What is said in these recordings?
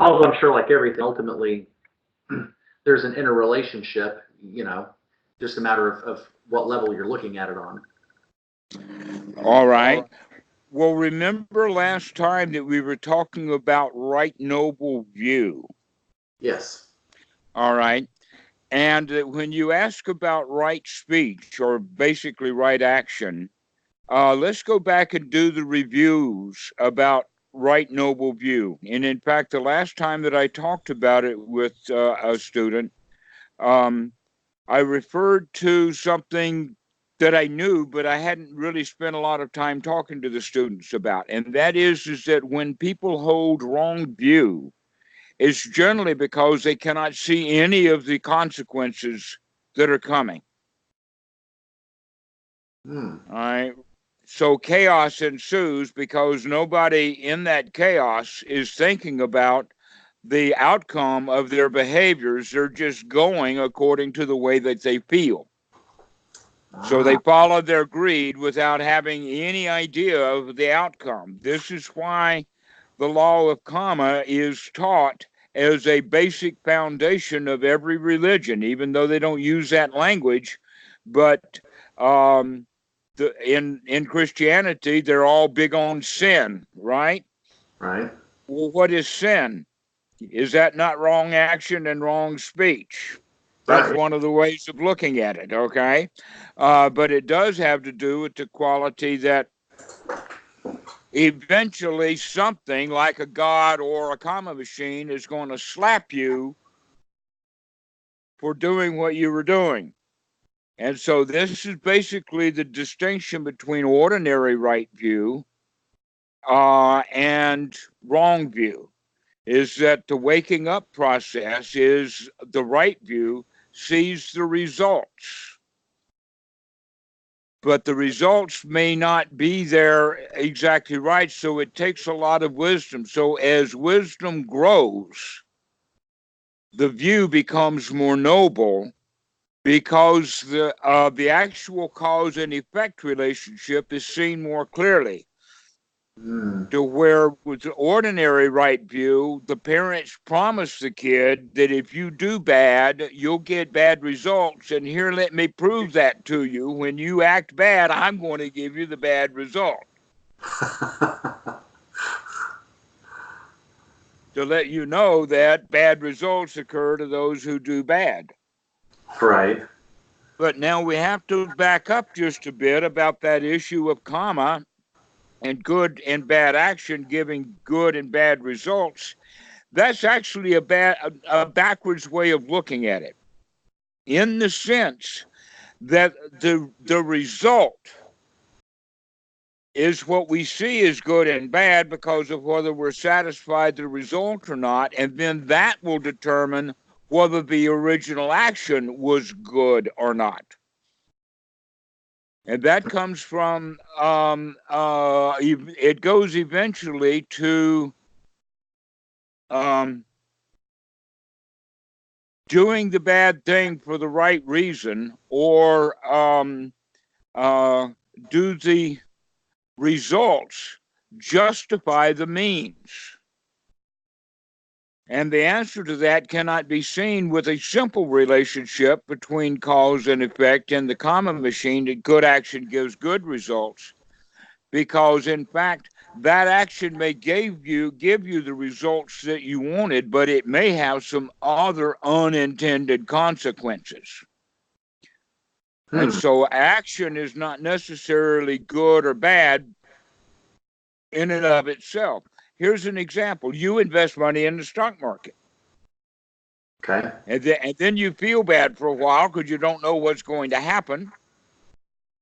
Although I'm sure, like everything, ultimately there's an interrelationship. Just a matter of what level you're looking at it on. All right. Well, remember last time that we were talking about right noble view. Yes. All right. And that when you ask about right speech or basically right action, let's go back and do the reviews about right noble view. And in fact, the last time that I talked about it with a student, I referred to something that I knew, but I hadn't really spent a lot of time talking to the students about. And that is that when people hold wrong view, it's generally because they cannot see any of the consequences that are coming. All right. So chaos ensues because nobody in that chaos is thinking about the outcome of their behaviors. They're just going according to the way that they feel. So they follow their greed without having any idea of the outcome. This is why the law of karma is taught as a basic foundation of every religion, even though they don't use that language. But in Christianity, they're all big on sin, right? Right. Well, what is sin? Is that not wrong action and wrong speech? That's one of the ways of looking at it, okay? But it does have to do with the quality that eventually something like a god or a karma machine is going to slap you for doing what you were doing. And so this is basically the distinction between ordinary right view and wrong view, is that the waking up process is the right view sees the results. But the results may not be there exactly right, so it takes a lot of wisdom. So as wisdom grows, the view becomes more noble because the actual cause and effect relationship is seen more clearly. To where with the ordinary right view, the parents promise the kid that if you do bad, you'll get bad results. And here, let me prove that to you. When you act bad, I'm going to give you the bad result. To let you know that bad results occur to those who do bad. Right. But now we have to back up just a bit about that issue of karma and good and bad action giving good and bad results. That's actually a backwards way of looking at it, in the sense that the result is what we see as good and bad because of whether we're satisfied with the result or not, and then that will determine whether the original action was good or not. And that comes from, it goes eventually to doing the bad thing for the right reason, or do the results justify the means? And the answer to that cannot be seen with a simple relationship between cause and effect in the karma machine that good action gives good results. Because in fact, that action may give you the results that you wanted, but it may have some other unintended consequences. And so action is not necessarily good or bad in and of itself. Here's an example. You invest money in the stock market. Okay. And then you feel bad for a while because you don't know what's going to happen.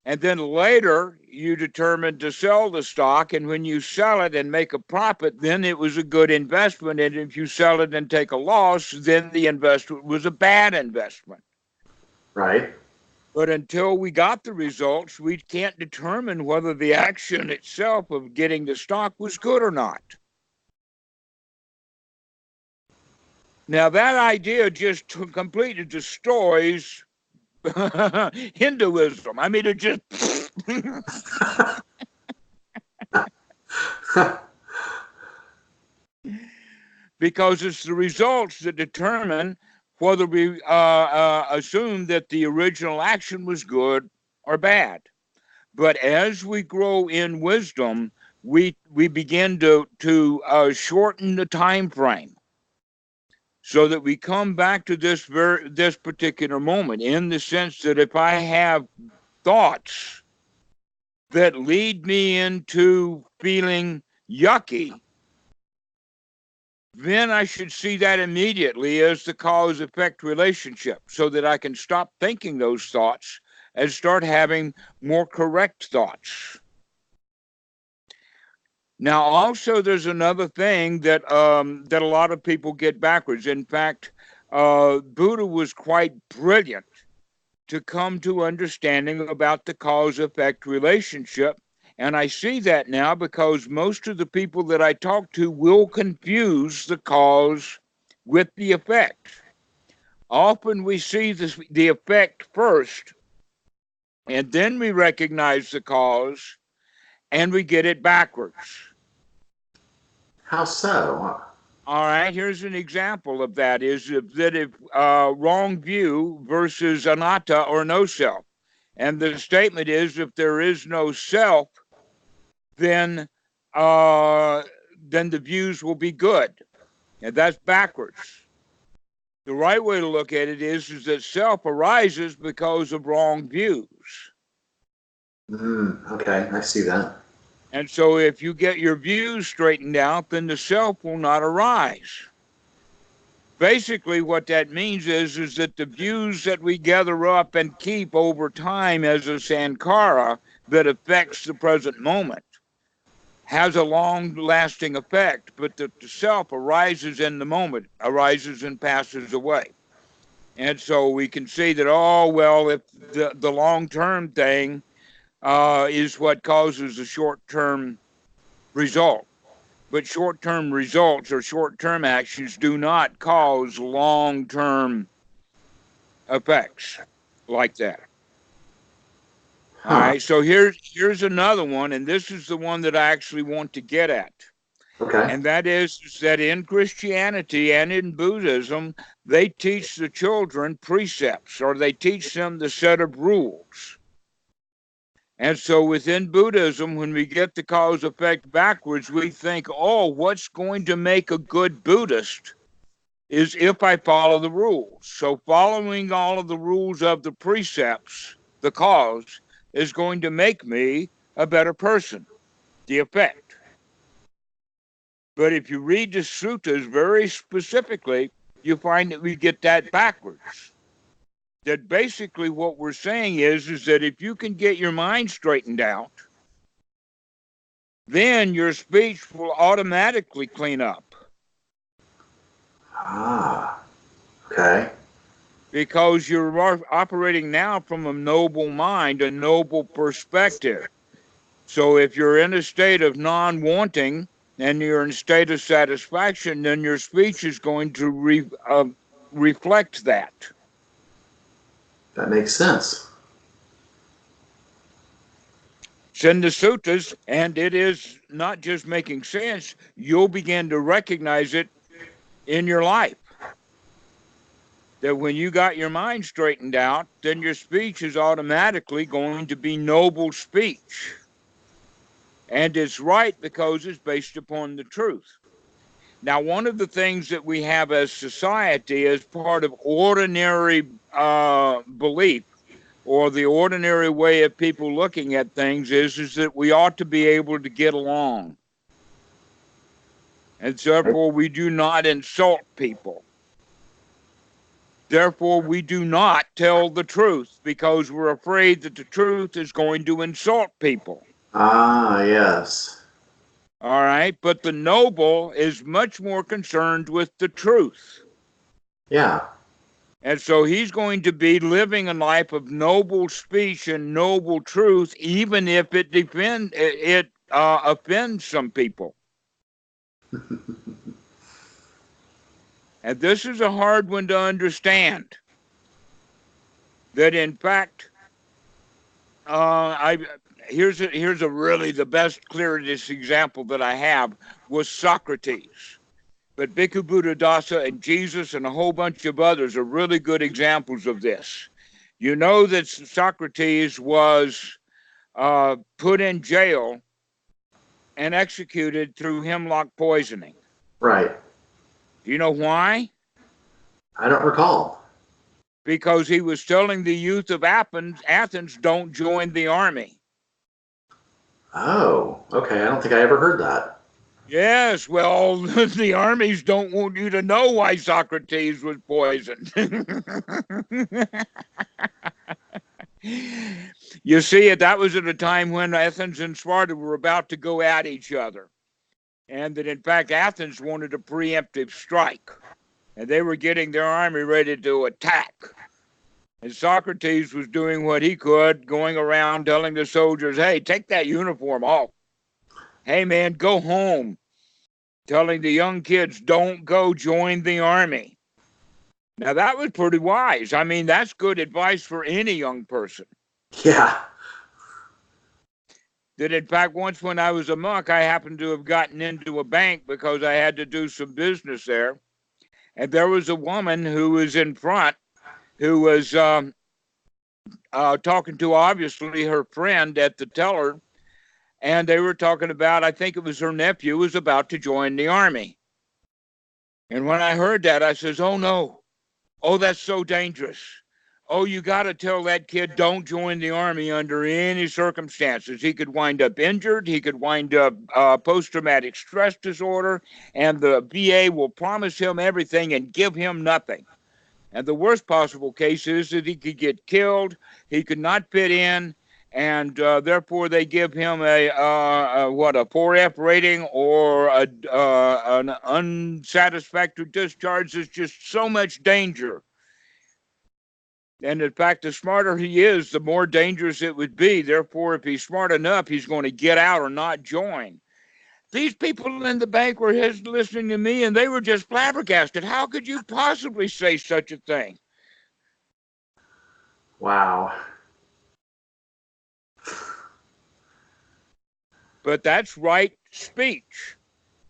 And then later you determine to sell the stock. And when you sell it and make a profit, then it was a good investment. And if you sell it and take a loss, then the investment was a bad investment. Right. But until we got the results, we can't determine whether the action itself of getting the stock was good or not. Now, that idea just completely destroys Hinduism. I mean, it just... because it's the results that determine whether we assume that the original action was good or bad. But as we grow in wisdom, we begin to shorten the time frame so that we come back to this particular moment, in the sense that if I have thoughts that lead me into feeling yucky, then I should see that immediately as the cause-effect relationship, so that I can stop thinking those thoughts and start having more correct thoughts. Now, also, there's another thing that that a lot of people get backwards. In fact, Buddha was quite brilliant to come to understanding about the cause-effect relationship. And I see that now because most of the people that I talk to will confuse the cause with the effect. Often we see the effect first, and then we recognize the cause, and we get it backwards. How so? All right, here's an example of that, is if wrong view versus anatta, or no self. And the statement is, if there is no self, then the views will be good. And that's backwards. The right way to look at it is that self arises because of wrong views. Okay, I see that. And so if you get your views straightened out, then the self will not arise. Basically, what that means is that the views that we gather up and keep over time as a sankhara that affects the present moment has a long-lasting effect, but the self arises in the moment, arises and passes away. And so we can see that, oh, well, if the long-term thing is what causes the short-term result. But short-term results or short-term actions do not cause long-term effects like that. All right, so here's another one, and this is the one that I actually want to get at. Okay. And that is that in Christianity and in Buddhism, they teach the children precepts, or they teach them the set of rules. And so within Buddhism, when we get the cause effect backwards, we think, oh, what's going to make a good Buddhist is if I follow the rules. So following all of the rules of the precepts, the cause, is going to make me a better person, the effect. But if you read the suttas very specifically, you find that we get that backwards. That basically what we're saying is that if you can get your mind straightened out, then your speech will automatically clean up. Okay. Because you're operating now from a noble mind, a noble perspective. So if you're in a state of non-wanting and you're in a state of satisfaction, then your speech is going to reflect that. That makes sense. It's in the suttas, and it is not just making sense. You'll begin to recognize it in your life. That when you got your mind straightened out, then your speech is automatically going to be noble speech. And it's right because it's based upon the truth. Now, one of the things that we have as society as part of ordinary belief, or the ordinary way of people looking at things, is that we ought to be able to get along. And therefore, we do not insult people. Therefore, we do not tell the truth because we're afraid that the truth is going to insult people. Ah, yes. All right, but the noble is much more concerned with the truth. Yeah. And so he's going to be living a life of noble speech and noble truth, even if it offends some people. And this is a hard one to understand. That in fact, here's a really the best, clearest example that I have was Socrates. But Bhikkhu Buddhadasa and Jesus and a whole bunch of others are really good examples of this. You know that Socrates was put in jail and executed through hemlock poisoning. Right. Do you know why? I don't recall. Because he was telling the youth of Athens, don't join the army. Oh, okay. I don't think I ever heard that. Yes, well, the armies don't want you to know why Socrates was poisoned. You see, that was at a time when Athens and Sparta were about to go at each other. And that, in fact, Athens wanted a preemptive strike. And they were getting their army ready to attack. And Socrates was doing what he could, going around telling the soldiers, hey, take that uniform off. Hey, man, go home. Telling the young kids, don't go join the army. Now, that was pretty wise. I mean, that's good advice for any young person. Yeah. That, in fact, once when I was a monk, I happened to have gotten into a bank because I had to do some business there. And there was a woman who was in front who was talking to, obviously, her friend at the teller. And they were talking about, I think it was her nephew was about to join the army. And when I heard that, I says, oh, no. Oh, that's so dangerous. Oh, you got to tell that kid don't join the army under any circumstances. He could wind up injured. He could wind up post-traumatic stress disorder. And the VA will promise him everything and give him nothing. And the worst possible case is that he could get killed. He could not fit in. And therefore, they give him a 4F rating or an unsatisfactory discharge. There's just so much danger. And in fact, the smarter he is, the more dangerous it would be. Therefore, if he's smart enough, he's going to get out or not join. These people in the bank were listening to me, and they were just flabbergasted. How could you possibly say such a thing? Wow. But that's right speech,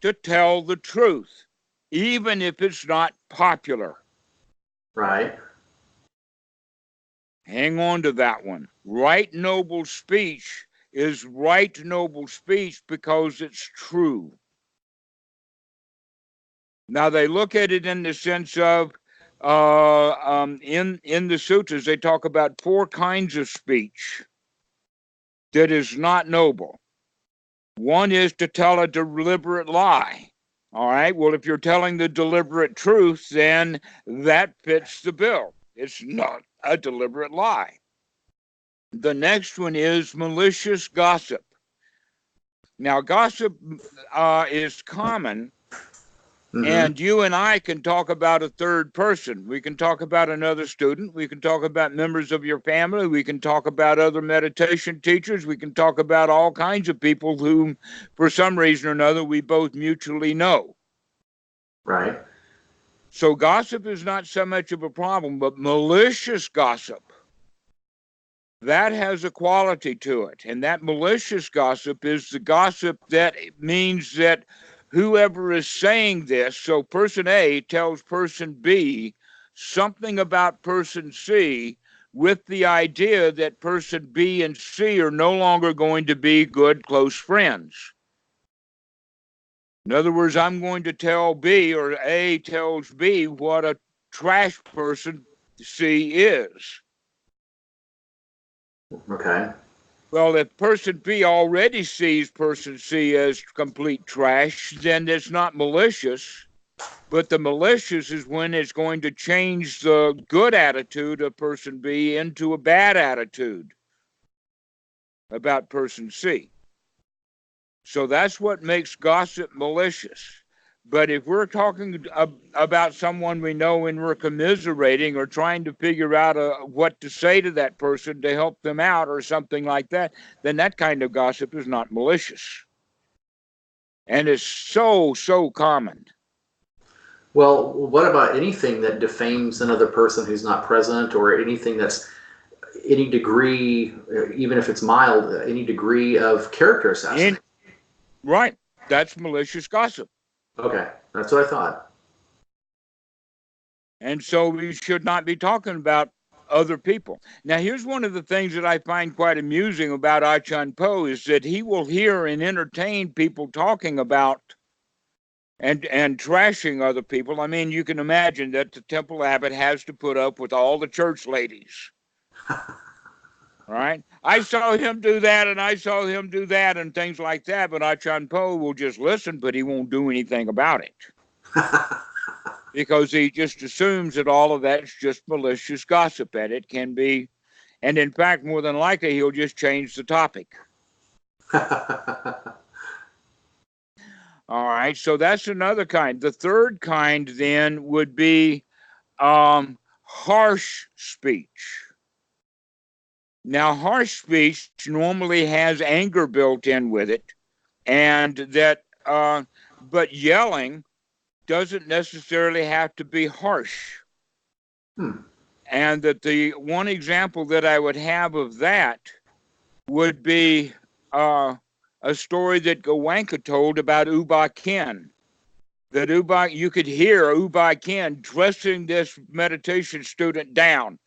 to tell the truth, even if it's not popular. Right. Hang on to that one. Right noble speech is right noble speech because it's true. Now, they look at it in the sense of, in the sutras, they talk about 4 kinds of speech that is not noble. One is to tell a deliberate lie. All right, well, if you're telling the deliberate truth, then that fits the bill. It's not a deliberate lie. The next one is malicious gossip. Now, gossip is common, and you and I can talk about a third person. We can talk about another student. We can talk about members of your family. We can talk about other meditation teachers. We can talk about all kinds of people whom, for some reason or another, we both mutually know. Right. So gossip is not so much of a problem, but malicious gossip, that has a quality to it. And that malicious gossip is the gossip that means that whoever is saying this, so person A tells person B something about person C with the idea that person B and C are no longer going to be good, close friends. In other words, I'm going to tell B, or A tells B, what a trash person C is. Okay. Well, if person B already sees person C as complete trash, then it's not malicious. But the malicious is when it's going to change the good attitude of person B into a bad attitude about person C. So that's what makes gossip malicious. But if we're talking about someone we know and we're commiserating or trying to figure out what to say to that person to help them out or something like that, then that kind of gossip is not malicious. And it's so, so common. Well, what about anything that defames another person who's not present, or anything that's any degree, even if it's mild, any degree of character assassination? Right. That's malicious gossip. Okay, that's what I thought. And so we should not be talking about other people. Now, here's one of the things that I find quite amusing about Achan Po is that he will hear and entertain people talking about and trashing other people. I mean, you can imagine that the temple abbot has to put up with all the church ladies. Right? I saw him do that, and I saw him do that, and things like that. But Achan Po will just listen, but he won't do anything about it because he just assumes that all of that's just malicious gossip, and it can be. And in fact, more than likely, he'll just change the topic. All right, so that's another kind. The third kind then would be harsh speech. Now, harsh speech normally has anger built in with it, and that, but yelling doesn't necessarily have to be harsh. And that the one example that I would have of that would be a story that Goenka told about Uba Khin. That you could hear Uba Khin dressing this meditation student down.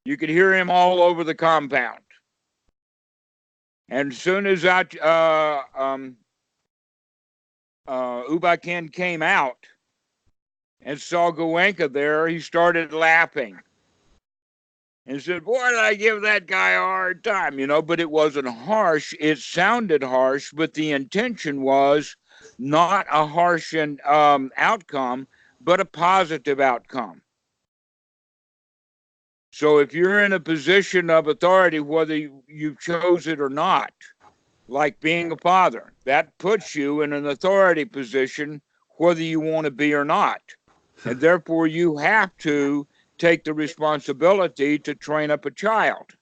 You could hear him all over the compound. And as soon as Uba Khin came out and saw Goenka there, he started laughing. And said, boy, did I give that guy a hard time, but it wasn't harsh. It sounded harsh, but the intention was not a harsh outcome, but a positive outcome. So if you're in a position of authority, whether you chose it or not, like being a father, that puts you in an authority position, whether you want to be or not. And therefore, you have to take the responsibility to train up a child.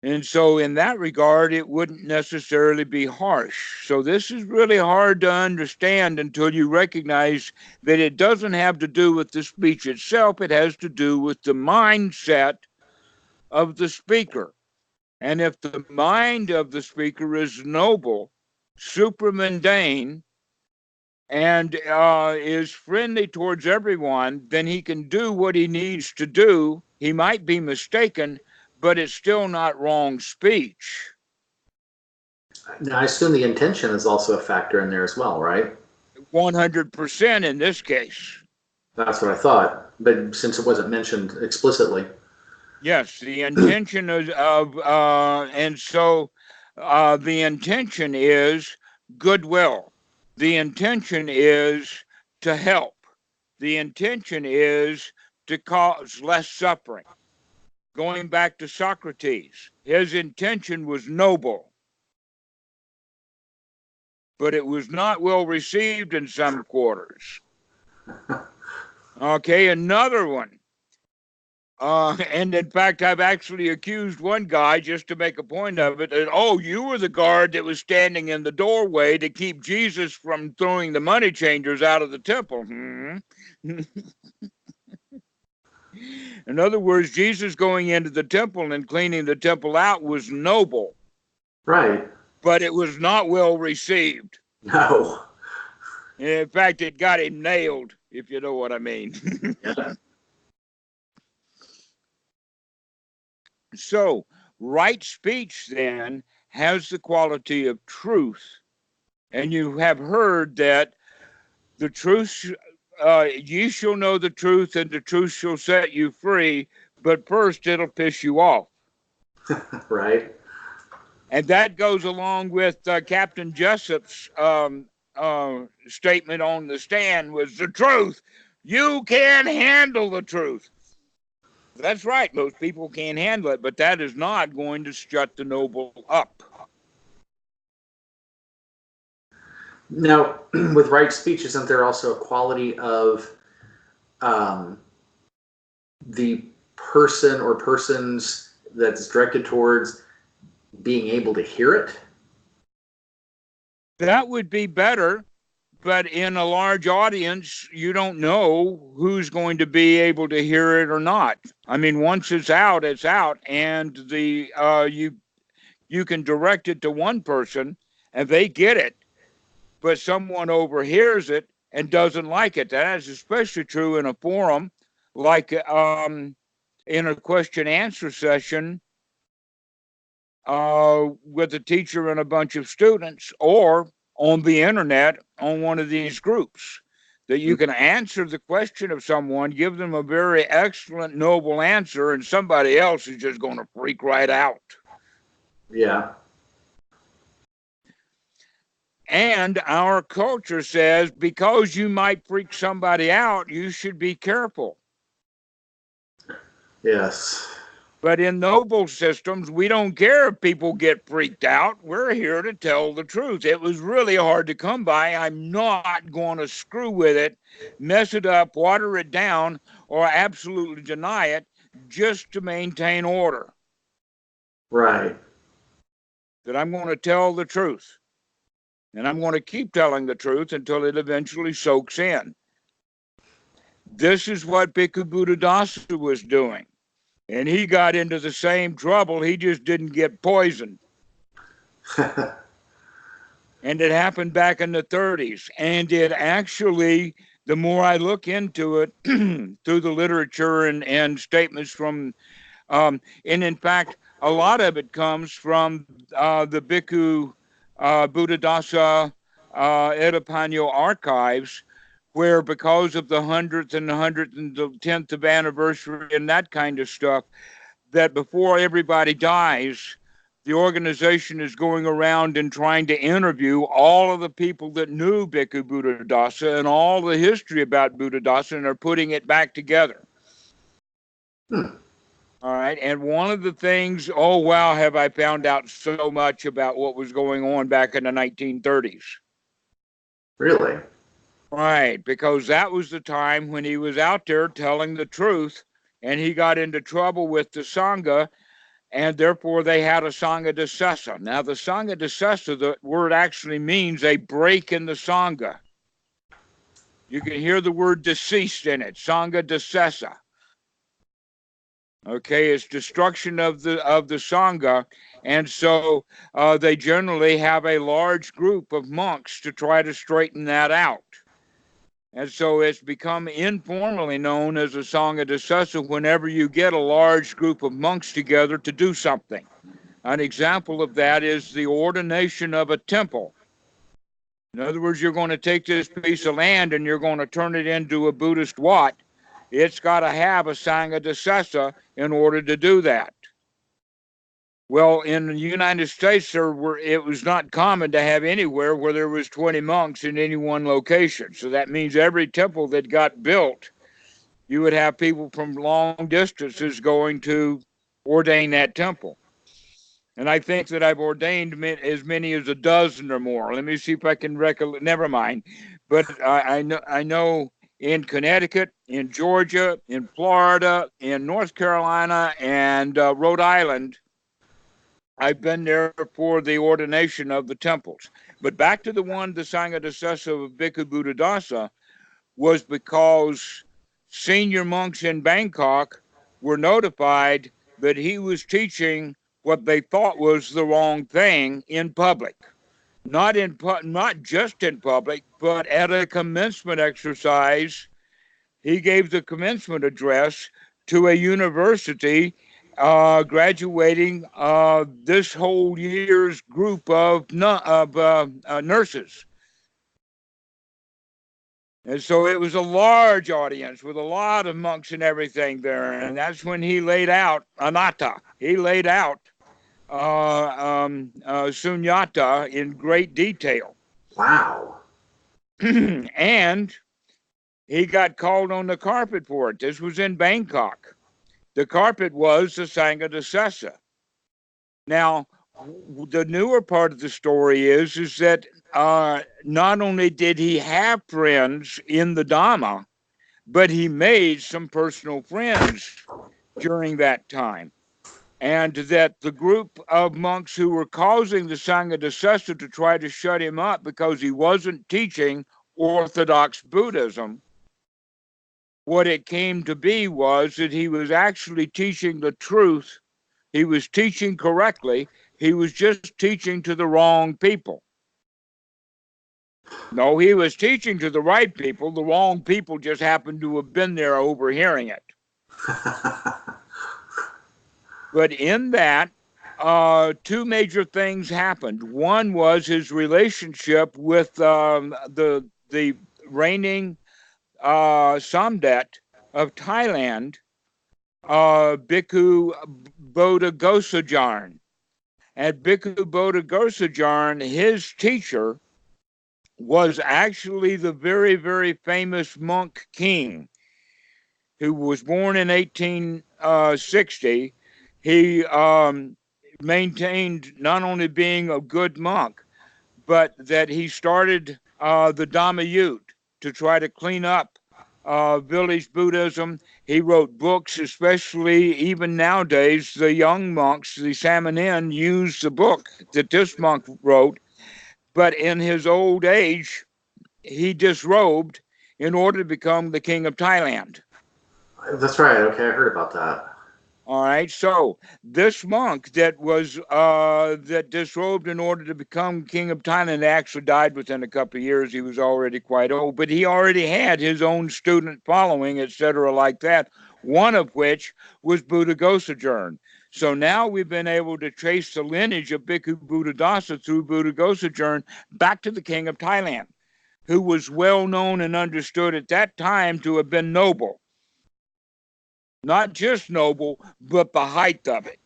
And so in that regard, it wouldn't necessarily be harsh. So this is really hard to understand until you recognize that it doesn't have to do with the speech itself. It has to do with the mindset of the speaker. And if the mind of the speaker is noble, supramundane, and is friendly towards everyone, then he can do what he needs to do. He might be mistaken, but it's still not wrong speech. Now, I assume the intention is also a factor in there as well, right? 100% in this case. That's what I thought, but since it wasn't mentioned explicitly. Yes, the intention and so the intention is goodwill. The intention is to help. The intention is to cause less suffering. Going back to Socrates, his intention was noble, but it was not well received in some quarters. Okay, another one. And in fact, I've actually accused one guy, just to make a point of it, that, oh, you were the guard that was standing in the doorway to keep Jesus from throwing the money changers out of the temple. In other words, Jesus going into the temple and cleaning the temple out was noble. Right. But it was not well received. No. In fact, it got him nailed, if you know what I mean. Yeah. So, right speech then has the quality of truth. And you have heard that the truth, ye shall know the truth, and the truth shall set you free, but first it'll piss you off. Right. And that goes along with Captain Jessup's statement on the stand was the truth. You can't handle the truth. That's right. Most people can't handle it, but that is not going to shut the noble up. Now, with right speech, isn't there also a quality of the person or persons that's directed towards being able to hear it? That would be better, but in a large audience, you don't know who's going to be able to hear it or not. I mean, once it's out, and you can direct it to one person, and they get it, but someone overhears it, and doesn't like it. That is especially true in a forum like in a question answer session with a teacher and a bunch of students, or on the internet on one of these groups, that you can answer the question of someone, give them a very excellent, noble answer, and somebody else is just going to freak right out. Yeah. And our culture says because you might freak somebody out, you should be careful. Yes. But in noble systems, we don't care if people get freaked out. We're here to tell the truth. It was really hard to come by. I'm not going to screw with it, mess it up, water it down, or absolutely deny it just to maintain order. Right. That I'm going to tell the truth. And I'm going to keep telling the truth until it eventually soaks in. This is what Bhikkhu Buddhadasa was doing. And he got into the same trouble. He just didn't get poisoned. And it happened back in the 30s. And it actually, the more I look into it through the literature and statements from, and in fact, a lot of it comes from the Bhikkhu Buddhadasa Edipanyo archives, where because of the 100th and the 110th of anniversary and that kind of stuff, that before everybody dies, the organization is going around and trying to interview all of the people that knew Bhikkhu Buddhadasa and all the history about Buddhadasa, and are putting it back together. All right. And one of the things, oh, wow, have I found out so much about what was going on back in the 1930s. Really? Right. Because that was the time when he was out there telling the truth, and he got into trouble with the Sangha, and therefore they had a Sangha Dasesa. Now, the Sangha Dasesa, the word actually means a break in the Sangha. You can hear the word deceased in it, Sangha Dasesa. Okay, it's destruction of the Sangha. And so they generally have a large group of monks to try to straighten that out. And so it's become informally known as a Sangha Dasesa whenever you get a large group of monks together to do something. An example of that is the ordination of a temple. In other words, you're going to take this piece of land and you're going to turn it into a Buddhist wat. It's got to have a Sangha Dasesa in order to do that. Well, in the United States, it was not common to have anywhere where there was 20 monks in any one location. So that means every temple that got built, you would have people from long distances going to ordain that temple. And I think that I've ordained as many as a dozen or more. Let me see if I can recollect. Never mind. But I know in Connecticut, in Georgia, in Florida, in North Carolina, and Rhode Island, I've been there for the ordination of the temples. But back to the Sangha Dasesa of Bhikkhu Buddhadasa, was because senior monks in Bangkok were notified that he was teaching what they thought was the wrong thing in public. Not just in public, but at a commencement exercise. He gave the commencement address to a university graduating this whole year's group of nurses. And so it was a large audience with a lot of monks and everything there. And that's when he laid out anatta. He laid out sunyata in great detail. Wow. And he got called on the carpet for it. This was in Bangkok. The carpet was the Sangha Dasesa. Now, the newer part of the story is that not only did he have friends in the Dhamma, but he made some personal friends during that time. And that the group of monks who were causing the Sangha Dasesa to try to shut him up because he wasn't teaching Orthodox Buddhism, what it came to be was that he was actually teaching the truth. He was teaching correctly. He was just teaching to the wrong people. No, he was teaching to the right people. The wrong people just happened to have been there overhearing it. But in that, two major things happened. One was his relationship with the reigning Samdet of Thailand, Bhikkhu Bodhisattva. And Bhikkhu Bodhisattva, his teacher, was actually the very, very famous monk king who was born in 1860. He maintained not only being a good monk, but that he started the Dhamma to try to clean up village Buddhism. He wrote books, especially even nowadays, the young monks, the Samanin, use the book that this monk wrote. But in his old age, he disrobed in order to become the king of Thailand. That's right. Okay, I heard about that. All right, so this monk that was that disrobed in order to become king of Thailand actually died within a couple of years. He was already quite old, but he already had his own student following, etc., like that. One of which was Buddha Gosajarn. So now we've been able to trace the lineage of Bhikkhu Buddhadasa through Buddha Gosajarn back to the king of Thailand, who was well known and understood at that time to have been noble. Not just noble, but the height of it.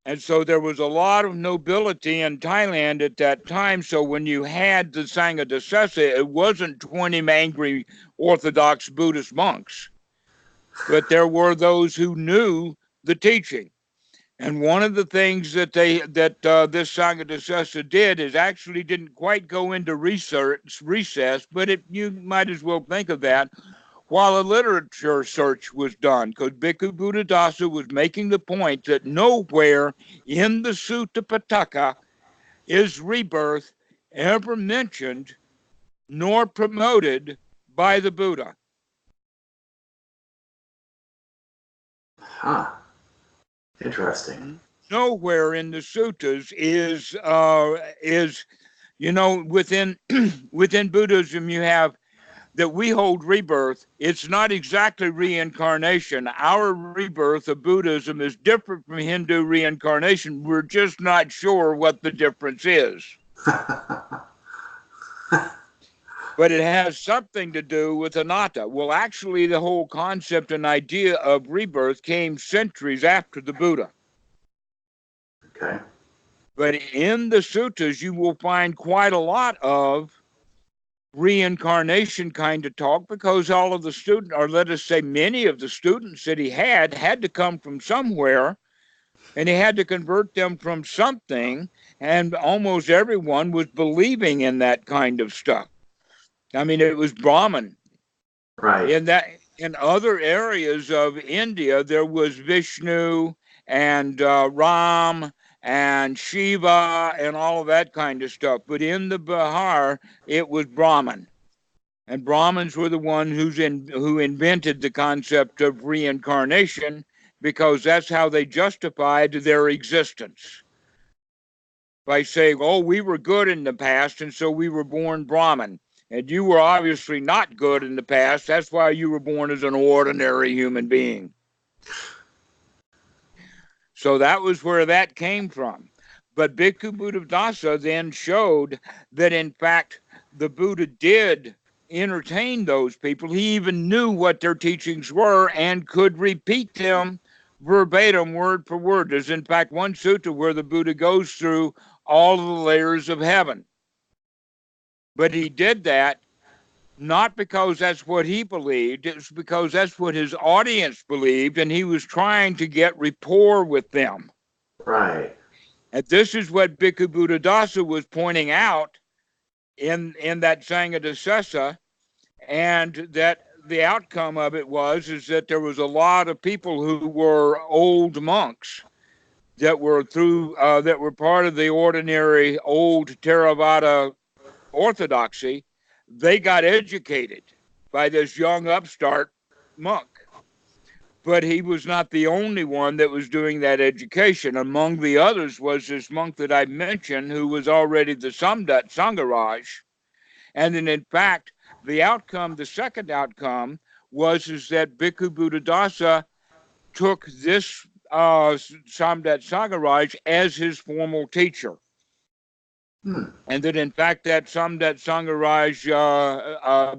And so there was a lot of nobility in Thailand at that time. So when you had the Sangha Dasesa, it wasn't 20 angry Orthodox Buddhist monks, but there were those who knew the teaching. And one of the things that this Sangha Dasesa did is actually didn't quite go into recess, but you might as well think of that while a literature search was done, because Bhikkhu Buddhadasa was making the point that nowhere in the Sutta Pitaka is rebirth ever mentioned nor promoted by the Buddha. Huh. Interesting. Nowhere in the suttas is within within Buddhism you have that we hold rebirth. It's not exactly reincarnation. Our rebirth of Buddhism is different from Hindu reincarnation. We're just not sure what the difference is. But it has something to do with anatta. Well, actually, the whole concept and idea of rebirth came centuries after the Buddha. Okay. But in the suttas, you will find quite a lot of reincarnation kind of talk, because all of the students, or let us say many of the students that he had to come from somewhere, and he had to convert them from something, and almost everyone was believing in that kind of stuff. I mean, it was Brahman. Right. In other areas of India, there was Vishnu and Ram and Shiva and all of that kind of stuff. But in the Bihar, it was Brahman. And Brahmins were the one who invented the concept of reincarnation, because that's how they justified their existence. By saying, oh, we were good in the past, and so we were born Brahmin. And you were obviously not good in the past. That's why you were born as an ordinary human being. So that was where that came from. But Bhikkhu Buddhadasa then showed that, in fact, the Buddha did entertain those people. He even knew what their teachings were and could repeat them verbatim, word for word. There's, in fact, one sutta where the Buddha goes through all of the layers of heaven. But he did that not because that's what he believed. It was because that's what his audience believed, and he was trying to get rapport with them. Right. And this is what Bhikkhu Buddhadasa was pointing out in that Sangha Dasesa, and that the outcome of it is that there was a lot of people who were old monks that were part of the ordinary old Theravada orthodoxy. They got educated by this young upstart monk. But he was not the only one that was doing that education. Among the others was this monk that I mentioned, who was already the Samdat Sangharaj. And then, in fact, the second outcome is that Bhikkhu Buddhadasa took this Samdat Sangaraj as his formal teacher. And that, in fact, that Samdat Sangaraj,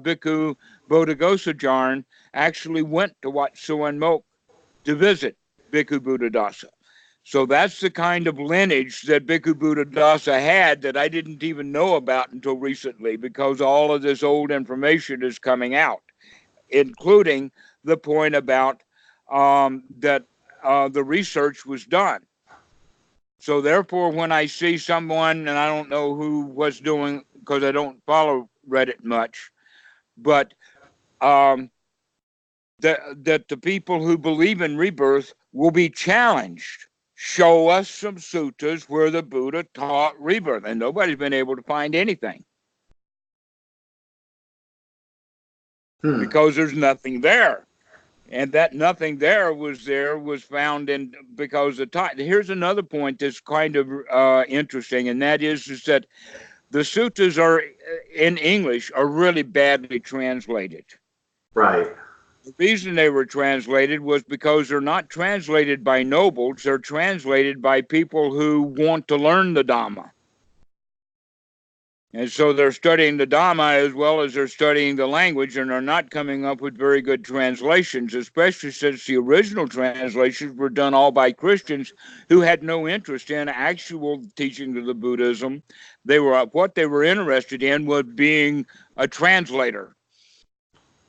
Bhikkhu Bodhigosajarn, actually went to Wat Suan Mok to visit Bhikkhu Buddhadasa. So that's the kind of lineage that Bhikkhu Buddhadasa had that I didn't even know about until recently, because all of this old information is coming out, including the point about that the research was done. So therefore, when I see someone, and I don't know who was doing, because I don't follow Reddit much, but that the people who believe in rebirth will be challenged. Show us some suttas where the Buddha taught rebirth, and nobody's been able to find anything. Because there's nothing there. And that nothing there was found in, because the time. Here's another point that's kind of interesting, and that is that the suttas are in English are really badly translated. Right. The reason they were translated was because they're not translated by nobles; they're translated by people who want to learn the Dhamma. And so they're studying the Dhamma as well as they're studying the language, and are not coming up with very good translations, especially since the original translations were done all by Christians who had no interest in actual teachings of the Buddhism. What they were interested in was being a translator.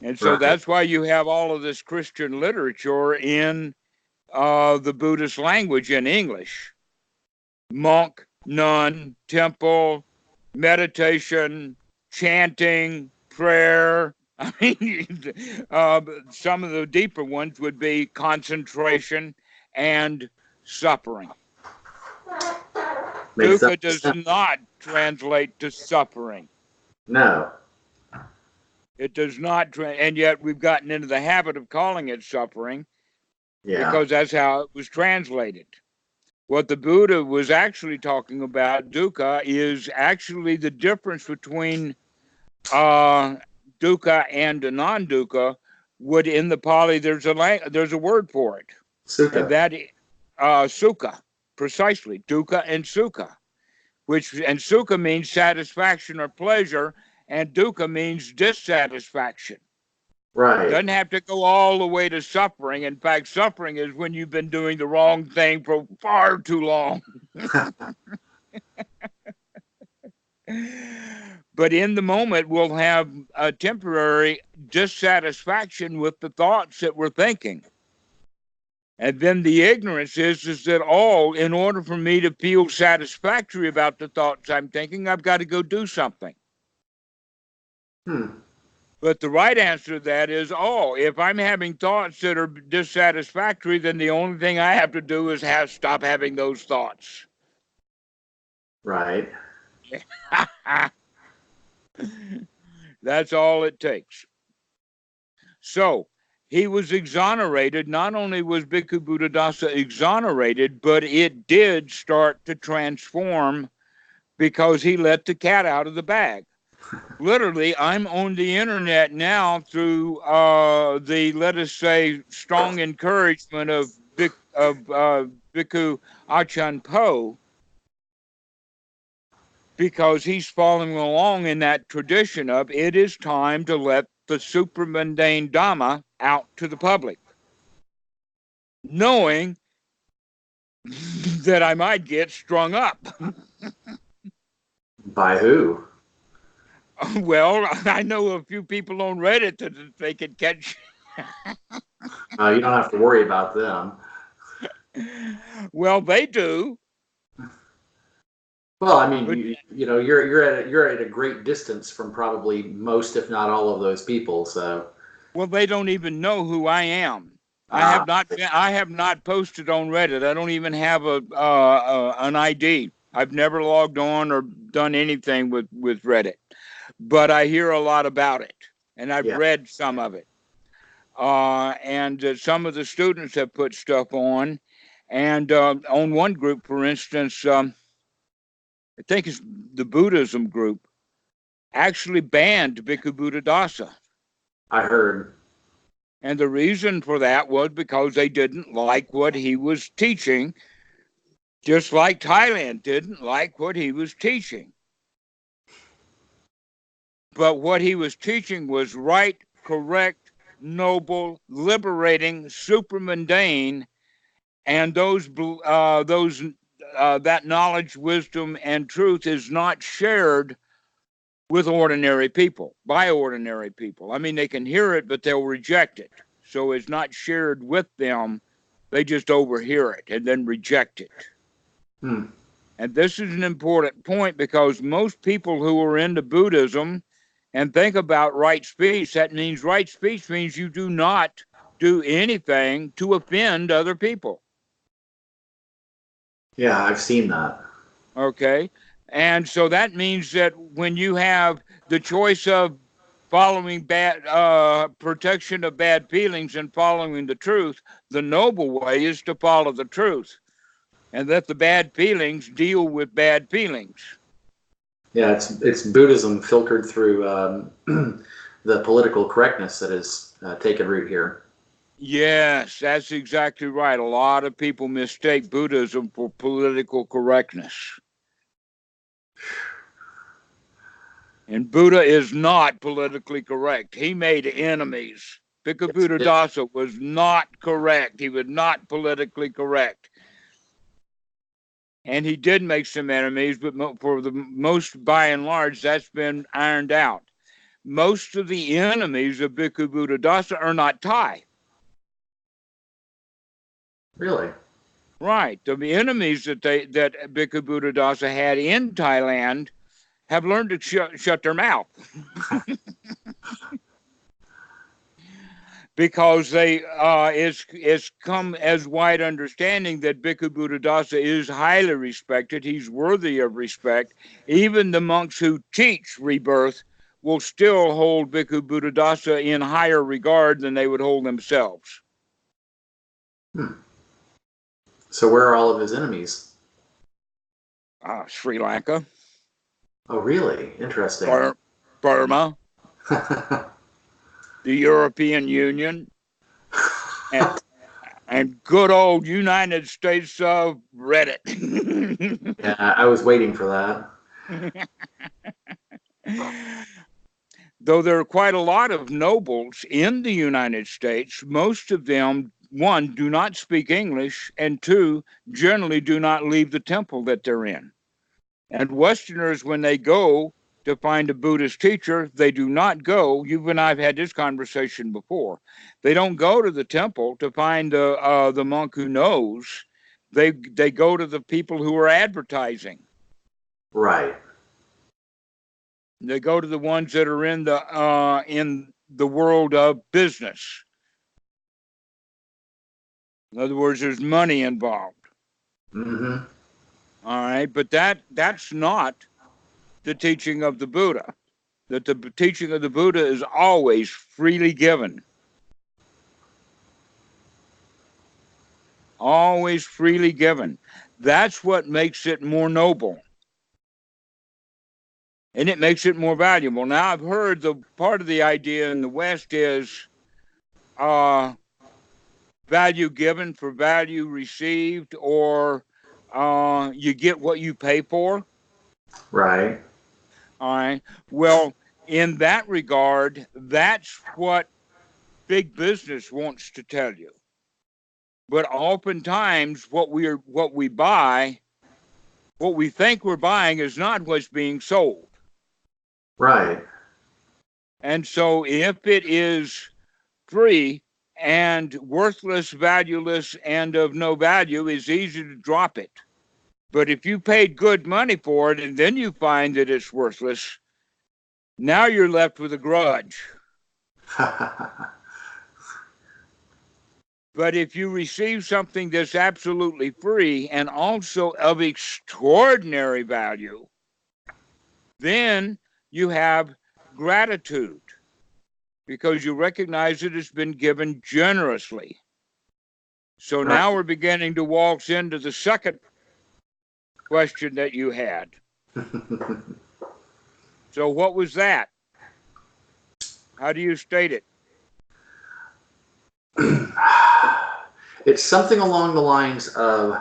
And so that's why you have all of this Christian literature in the Buddhist language in English. Monk, nun, temple, meditation, chanting, prayer. I mean, some of the deeper ones would be concentration and suffering. Dukkha does not translate to suffering. No. It does not, and yet we've gotten into the habit of calling it suffering, because that's how it was translated. What the Buddha was actually talking about, dukkha, is actually the difference between dukkha and non-dukkha. Would in the Pali, there's a word for it, Sukha. and that sukha, precisely, dukkha and sukha, and sukha means satisfaction or pleasure, and dukkha means dissatisfaction. Right. It doesn't have to go all the way to suffering. In fact, suffering is when you've been doing the wrong thing for far too long. But in the moment, we'll have a temporary dissatisfaction with the thoughts that we're thinking. And then the ignorance is that, in order for me to feel satisfactory about the thoughts I'm thinking, I've got to go do something. But the right answer to that is, if I'm having thoughts that are dissatisfactory, then the only thing I have to do is stop having those thoughts. Right. That's all it takes. So he was exonerated. Not only was Bhikkhu Buddhadasa exonerated, but it did start to transform, because he let the cat out of the bag. Literally, I'm on the internet now through the, let us say, strong encouragement of Bhikkhu Achan Po, because he's following along in that tradition of it is time to let the supramundane Dhamma out to the public, knowing that I might get strung up. By who? Well, I know a few people on Reddit that they could catch. You don't have to worry about them. Well, they do. Well, I mean, you're at a great distance from probably most, if not all, of those people. So. Well, they don't even know who I am. I have not posted on Reddit. I don't even have an ID. I've never logged on or done anything with Reddit. But I hear a lot about it, and I've read some of it. And some of the students have put stuff on. And on one group, for instance, I think it's the Buddhism group, actually banned Bhikkhu Buddhadasa. I heard. And the reason for that was because they didn't like what he was teaching, just like Thailand didn't like what he was teaching. But what he was teaching was right, correct, noble, liberating, supramundane, and that knowledge, wisdom, and truth is not shared with ordinary people, by ordinary people. I mean, they can hear it, but they'll reject it. So it's not shared with them. They just overhear it and then reject it. Hmm. And this is an important point, because most people who are into Buddhism and think about right speech, that means right speech means you do not do anything to offend other people. Yeah, I've seen that. Okay. And so that means that when you have the choice of following protection of bad feelings and following the truth, the noble way is to follow the truth and let the bad feelings deal with bad feelings. Yeah, it's Buddhism filtered through the political correctness that has taken root here. Yes, that's exactly right. A lot of people mistake Buddhism for political correctness. And Buddha is not politically correct. He made enemies. Bhikkhu Buddhadasa was not correct. He was not politically correct. And he did make some enemies, but for the most, by and large, that's been ironed out. Most of the enemies of Bhikkhu Buddhadasa are not Thai. Really? Right. The enemies that Bhikkhu Buddhadasa had in Thailand have learned to shut their mouth. Because it's come as wide understanding that Bhikkhu Buddhadasa is highly respected. He's worthy of respect. Even the monks who teach rebirth will still hold Bhikkhu Buddhadasa in higher regard than they would hold themselves. So where are all of his enemies? Sri Lanka. Oh, really? Interesting. Burma. The European Union. And good old United States of Reddit. Yeah, I was waiting for that. Though there are quite a lot of nobles in the United States, most of them, one, do not speak English, and two, generally do not leave the temple that they're in. And Westerners, when they go to find a Buddhist teacher, they do not go. You and I have had this conversation before. They don't go to the temple to find the monk who knows. They go to the people who are advertising. Right. They go to the ones that are in the world of business. In other words, there's money involved. Mm-hmm. All right, but that's not the teaching of the Buddha. That the teaching of the Buddha is always freely given. Always freely given. That's what makes it more noble. And it makes it more valuable. Now, I've heard the part of the idea in the West is value given for value received, or you get what you pay for. Right. All right. Well, in that regard, that's what big business wants to tell you. But oftentimes, what we buy, what we think we're buying, is not what's being sold. Right. And so, if it is free and worthless, valueless, and of no value, it's easy to drop it. But if you paid good money for it and then you find that it's worthless, now you're left with a grudge. But if you receive something that's absolutely free and also of extraordinary value, then you have gratitude, because you recognize it has been given generously. So Right. now we're beginning to waltz into the second question that you had. So what was that? How do you state it? It's something along the lines of,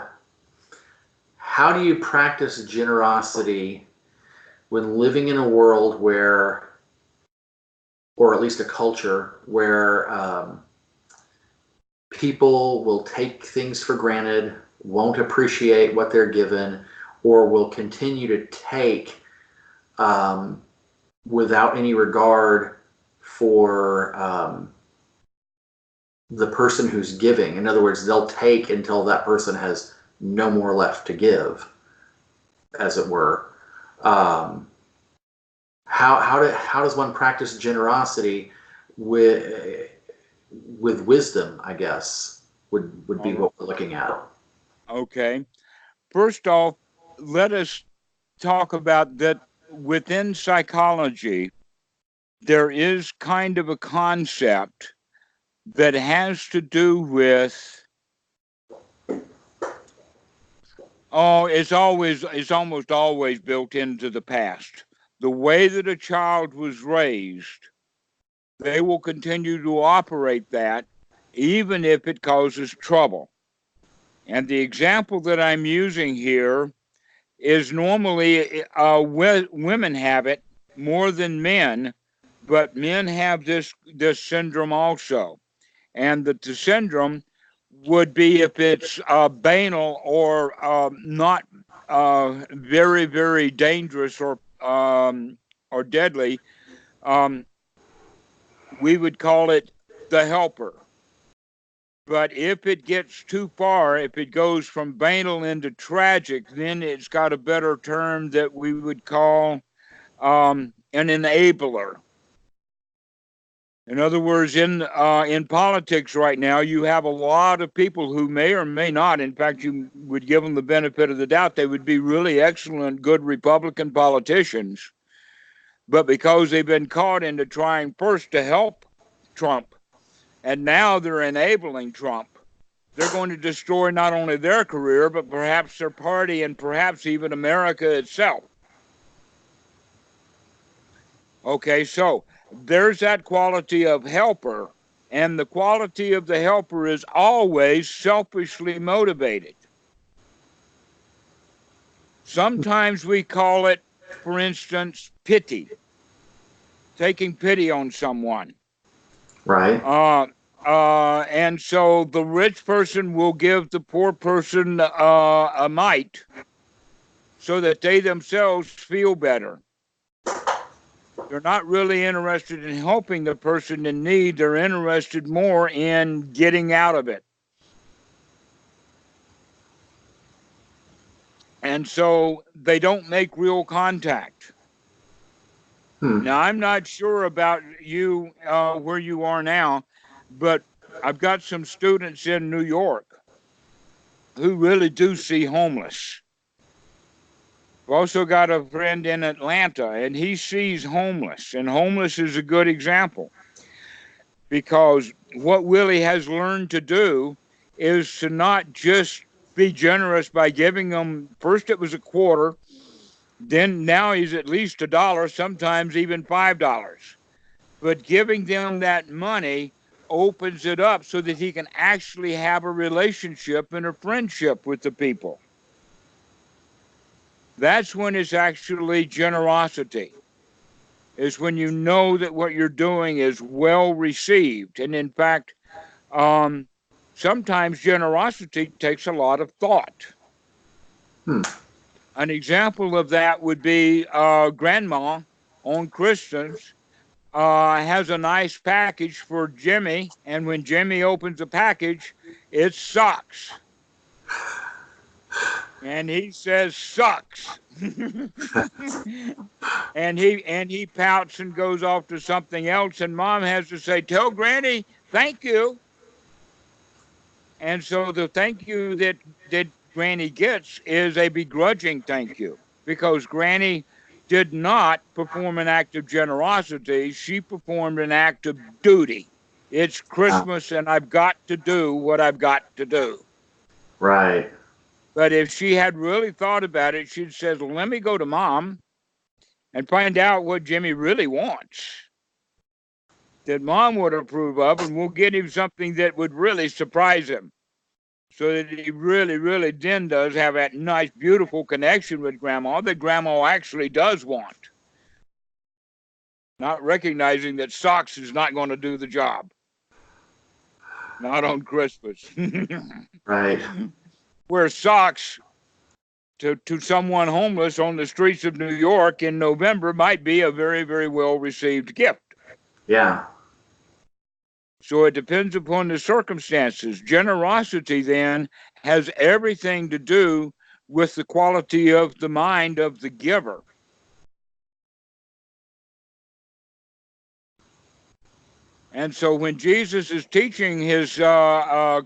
how do you practice generosity when living in a world where, or at least a culture where, people will take things for granted, won't appreciate what they're given, or will continue to take without any regard for the person who's giving. In other words, they'll take until that person has no more left to give, as it were. How does one practice generosity with wisdom, I guess, would be what we're looking at. Okay. First off, let us talk about that within psychology, there is kind of a concept that has to do with, it's almost always built into the past. The way that a child was raised, they will continue to operate that even if it causes trouble. And the example that I'm using here is normally women have it more than men, but men have this syndrome also. And the syndrome would be if it's banal or not very, very dangerous or deadly, we would call it the helper. But if it gets too far, if it goes from banal into tragic, then it's got a better term that we would call an enabler. In other words, in politics right now, you have a lot of people who may or may not, in fact, you would give them the benefit of the doubt, they would be really excellent, good Republican politicians. But because they've been caught into trying first to help Trump, and now they're enabling Trump, they're going to destroy not only their career, but perhaps their party and perhaps even America itself. Okay, so there's that quality of helper, and the quality of the helper is always selfishly motivated. Sometimes we call it, for instance, pity, taking pity on someone. Right. And so the rich person will give the poor person a mite so that they themselves feel better. They're not really interested in helping the person in need. They're interested more in getting out of it. And so they don't make real contact. Now, I'm not sure about you, where you are now, but I've got some students in New York who really do see homeless. I've also got a friend in Atlanta, and he sees homeless, and homeless is a good example. Because what Willie has learned to do is to not just be generous by giving them, first it was a quarter, then now he's at least $1, sometimes even $5. But giving them that money opens it up so that he can actually have a relationship and a friendship with the people. That's when it's actually generosity, is when you know that what you're doing is well received. And in fact, sometimes generosity takes a lot of thought. An example of that would be grandma on Christmas has a nice package for Jimmy, and when Jimmy opens the package, it's socks. And he says sucks. and he pouts and goes off to something else, and mom has to say, "Tell Granny thank you." And so the thank you that Granny gets is a begrudging thank you, because Granny did not perform an act of generosity. She performed an act of duty. It's Christmas and I've got to do what I've got to do. Right. But if she had really thought about it, she'd said, "Let me go to mom and find out what Jimmy really wants that Mom would approve of, and we'll get him something that would really surprise him, so that he really, really then does have that nice, beautiful connection with Grandma that Grandma actually does want. Not recognizing that socks is not going to do the job. Not on Christmas. Right. Where socks to someone homeless on the streets of New York in November might be a very, very well received gift. Yeah. So it depends upon the circumstances. Generosity then has everything to do with the quality of the mind of the giver. And so when Jesus is teaching his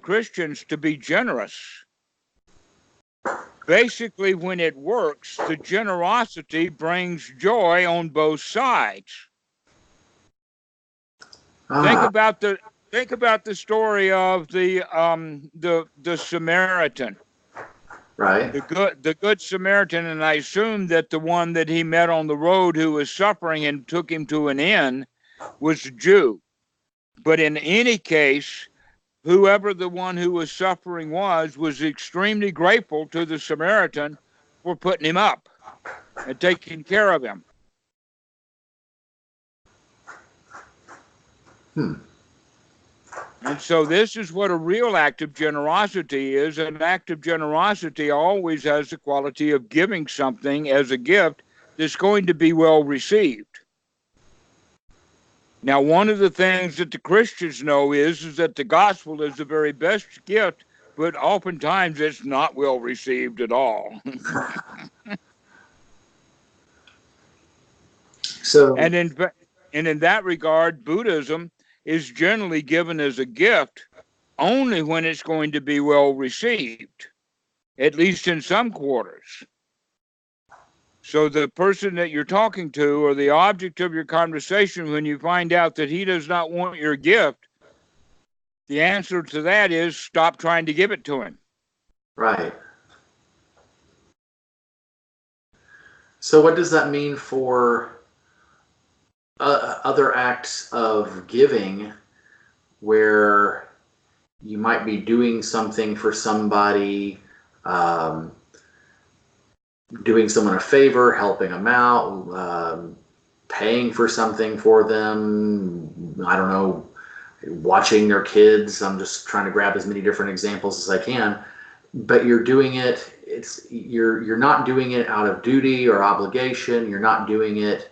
Christians to be generous, basically when it works, the generosity brings joy on both sides. Think about the story of the Samaritan. Right. The good Samaritan, and I assume that the one that he met on the road who was suffering and took him to an inn was a Jew. But in any case, whoever the one who was suffering was extremely grateful to the Samaritan for putting him up and taking care of him. And so this is what a real act of generosity is. An act of generosity always has the quality of giving something as a gift that's going to be well received. Now, one of the things that the Christians know is that the gospel is the very best gift, but oftentimes it's not well received at all. So, and in that regard, Buddhism is generally given as a gift only when it's going to be well received, at least in some quarters. So the person that you're talking to, or the object of your conversation, when you find out that he does not want your gift, the answer to that is stop trying to give it to him. right. So what does that mean for other acts of giving where you might be doing something for somebody, doing someone a favor, helping them out, paying for something for them, I don't know, watching their kids. I'm just trying to grab as many different examples as I can. But you're doing it, you're not doing it out of duty or obligation. You're not doing it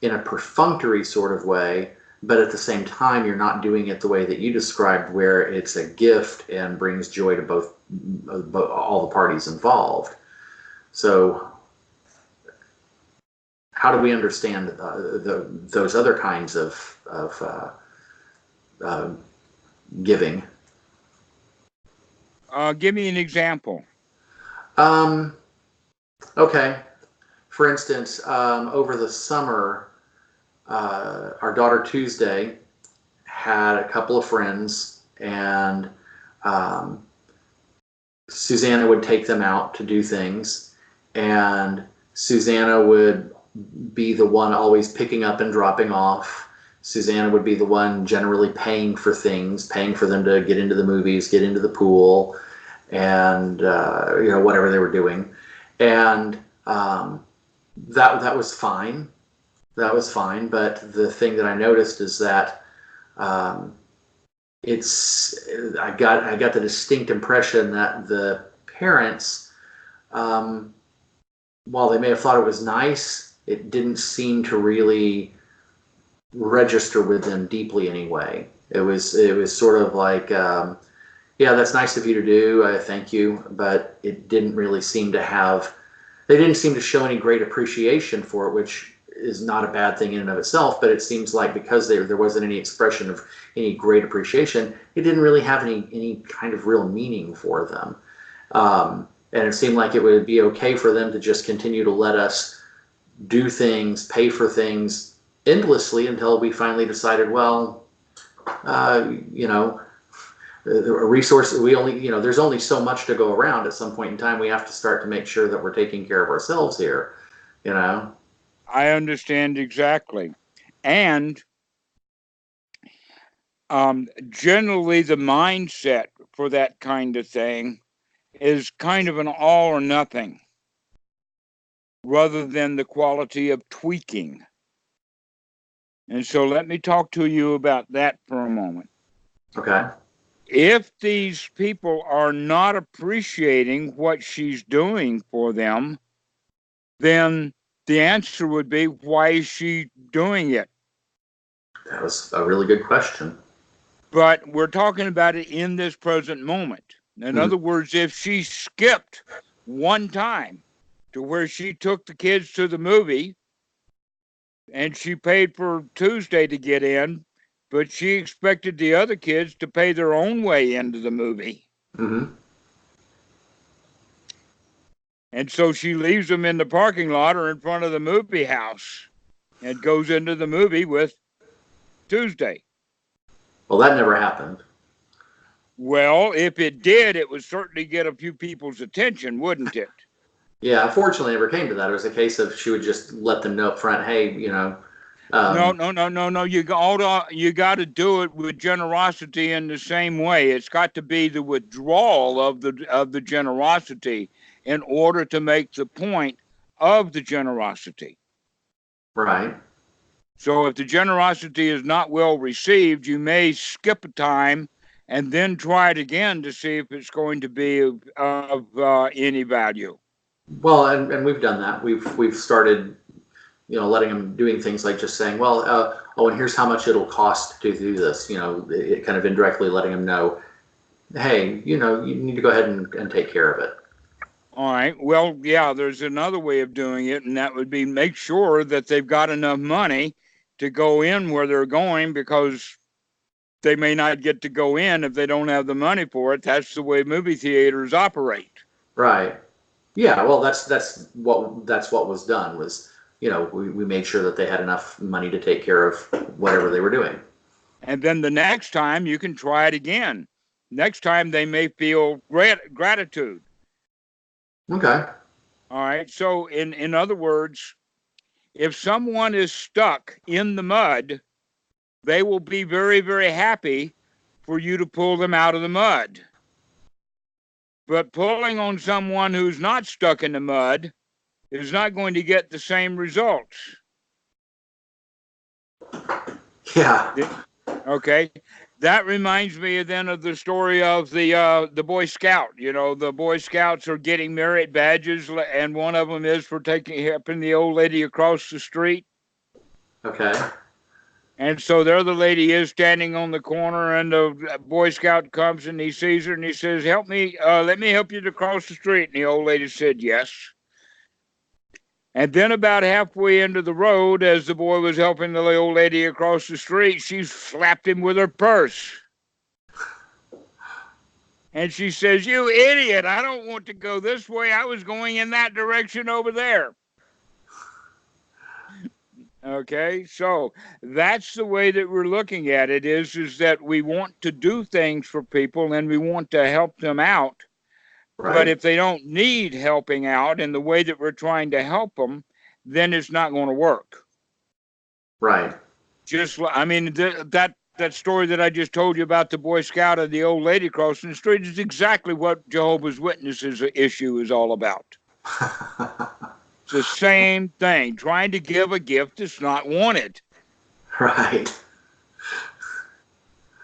in a perfunctory sort of way, but at the same time, you're not doing it the way that you described, where it's a gift and brings joy to both all the parties involved. So how do we understand those other kinds of giving? Give me an example. Okay. For instance, over the summer, our daughter Tuesday had a couple of friends, and Susanna would take them out to do things, and Susanna would be the one always picking up and dropping off. Susanna would be the one generally paying for things, paying for them to get into the movies, get into the pool, and whatever they were doing. And that was fine. That was fine. But the thing that I noticed is that I got the distinct impression that the parents, while they may have thought it was nice, it didn't seem to really register with them deeply anyway. It was sort of like, yeah, that's nice of you to do, thank you, but it didn't really seem to have, they didn't seem to show any great appreciation for it, which is not a bad thing in and of itself, but it seems like because there wasn't any expression of any great appreciation, it didn't really have any kind of real meaning for them. And it seemed like it would be okay for them to just continue to let us do things, pay for things endlessly until we finally decided, well, a resource, there's only so much to go around. At some point in time, we have to start to make sure that we're taking care of ourselves here, I understand exactly. And generally, the mindset for that kind of thing is kind of an all or nothing rather than the quality of tweaking. And so let me talk to you about that for a moment. Okay. If these people are not appreciating what she's doing for them, then the answer would be, why is she doing it? That was a really good question. But we're talking about it in this present moment. In other words, if she skipped one time to where she took the kids to the movie and she paid for Tuesday to get in, but she expected the other kids to pay their own way into the movie. Mm-hmm. And so she leaves them in the parking lot or in front of the movie house and goes into the movie with Tuesday. Well, that never happened. Well, if it did, it would certainly get a few people's attention, wouldn't it? Yeah, unfortunately, it never came to that. It was a case of she would just let them know up front, hey, No. You got to do it with generosity in the same way. It's got to be the withdrawal of the generosity in order to make the point of the generosity. right. So if the generosity is not well received, you may skip a time and then try it again to see if it's going to be of any value. Well, and we've done that. We've started, letting them doing things like just saying, well, and here's how much it'll cost to do this. It kind of indirectly letting them know, hey, you need to go ahead and take care of it. All right. Well, yeah, there's another way of doing it, and that would be make sure that they've got enough money to go in where they're going, because they may not get to go in if they don't have the money for it. That's the way movie theaters operate. Right. Yeah. Well, that's what was done was, we made sure that they had enough money to take care of whatever they were doing. And then the next time you can try it again. Next time they may feel gratitude. Okay. All right. So in other words, if someone is stuck in the mud, they will be very, very happy for you to pull them out of the mud. But pulling on someone who's not stuck in the mud is not going to get the same results. Yeah. Okay. That reminds me then of the story of the Boy Scout. The Boy Scouts are getting merit badges, and one of them is for helping the old lady across the street. Okay. And so there the lady is standing on the corner, and the Boy Scout comes and he sees her and he says, "Help me, let me help you to cross the street." And the old lady said, "Yes." And then about halfway into the road, as the boy was helping the old lady across the street, she slapped him with her purse. And she says, "You idiot, I don't want to go this way. I was going in that direction over there." Okay, so that's the way that we're looking at it, is that we want to do things for people and we want to help them out. Right. But if they don't need helping out in the way that we're trying to help them, then it's not going to work. Right. That story that I just told you about the Boy Scout and the old lady crossing the street is exactly what Jehovah's Witnesses issue is all about. It's the same thing, trying to give a gift that's not wanted. Right.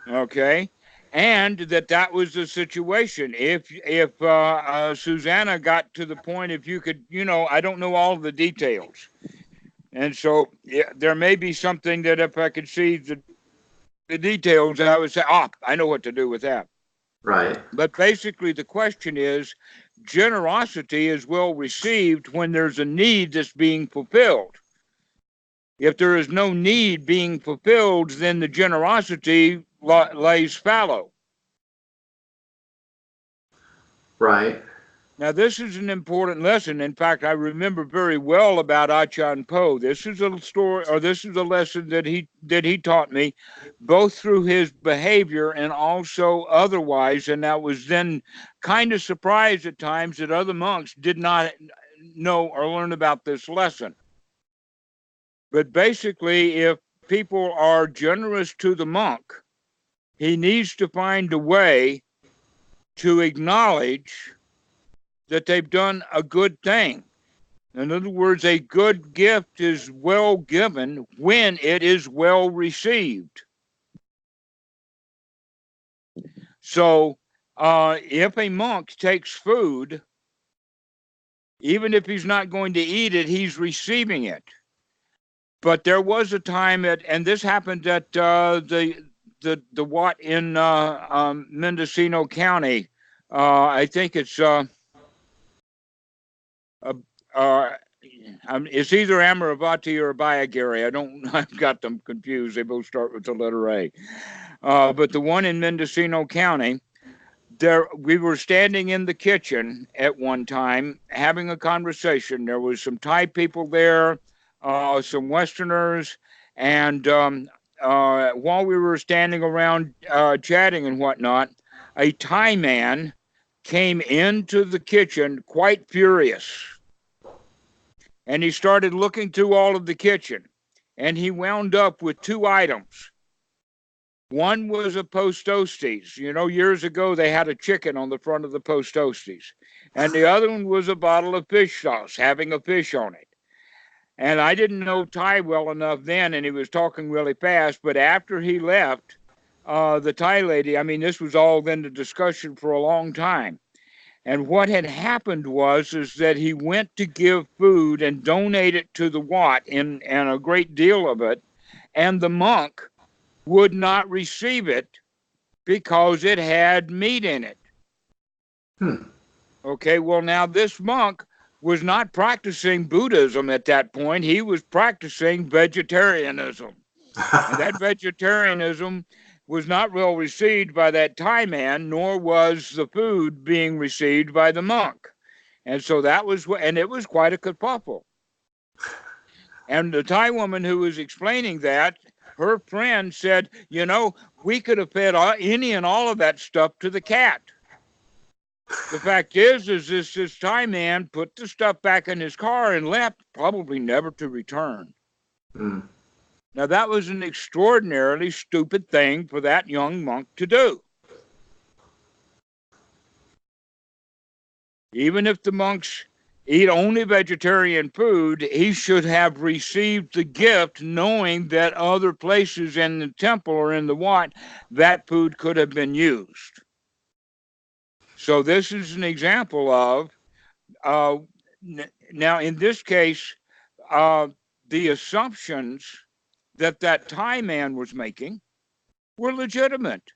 Okay. And that was the situation. If Susanna got to the point, if you could, I don't know all the details. And so there may be something that if I could see the details, I would say, I know what to do with that. Right. But basically the question is, generosity is well received when there's a need that's being fulfilled. If there is no need being fulfilled, then the generosity lays fallow. Right. Now, this is an important lesson. In fact, I remember very well about Achan Po. This is a story, or this is a lesson that he taught me, both through his behavior and also otherwise. And I was then kind of surprised at times that other monks did not know or learn about this lesson. But basically, if people are generous to the monk, he needs to find a way to acknowledge that they've done a good thing. In other words, a good gift is well given when it is well received. So, if a monk takes food, even if he's not going to eat it, he's receiving it. But there was a time and this happened at the Wat in Mendocino County. I think it's it's either Amaravati or Bayagiri. I've got them confused. They both start with the letter A. But the one in Mendocino County, we were standing in the kitchen at one time having a conversation. There was some Thai people there, some Westerners, and while we were standing around chatting and whatnot, a Thai man came into the kitchen quite furious. And he started looking through all of the kitchen, and he wound up with two items. One was a post toasties. You know, years ago they had a chicken on the front of the post toasties. And the other one was a bottle of fish sauce, having a fish on it. And I didn't know Thai well enough then, and he was talking really fast. But after he left, the Thai lady, I mean, this was all then the discussion for a long time. And what had happened is that he went to give food and donate it to the Wat, and a great deal of it, and the monk would not receive it because it had meat in it. Okay, well, now this monk was not practicing Buddhism at that point. He was practicing vegetarianism. And that vegetarianism was not well received by that Thai man, nor was the food being received by the monk. And so and it was quite a kerfuffle. And the Thai woman who was explaining that, her friend said, you know, we could have fed any and all of that stuff to the cat. The fact is this Thai man put the stuff back in his car and left, probably never to return. Now, that was an extraordinarily stupid thing for that young monk to do. Even if the monks eat only vegetarian food, he should have received the gift knowing that other places in the temple or in the Wat, that food could have been used. So this is an example of, now in this case, the assumptions that Thai man was making were legitimate,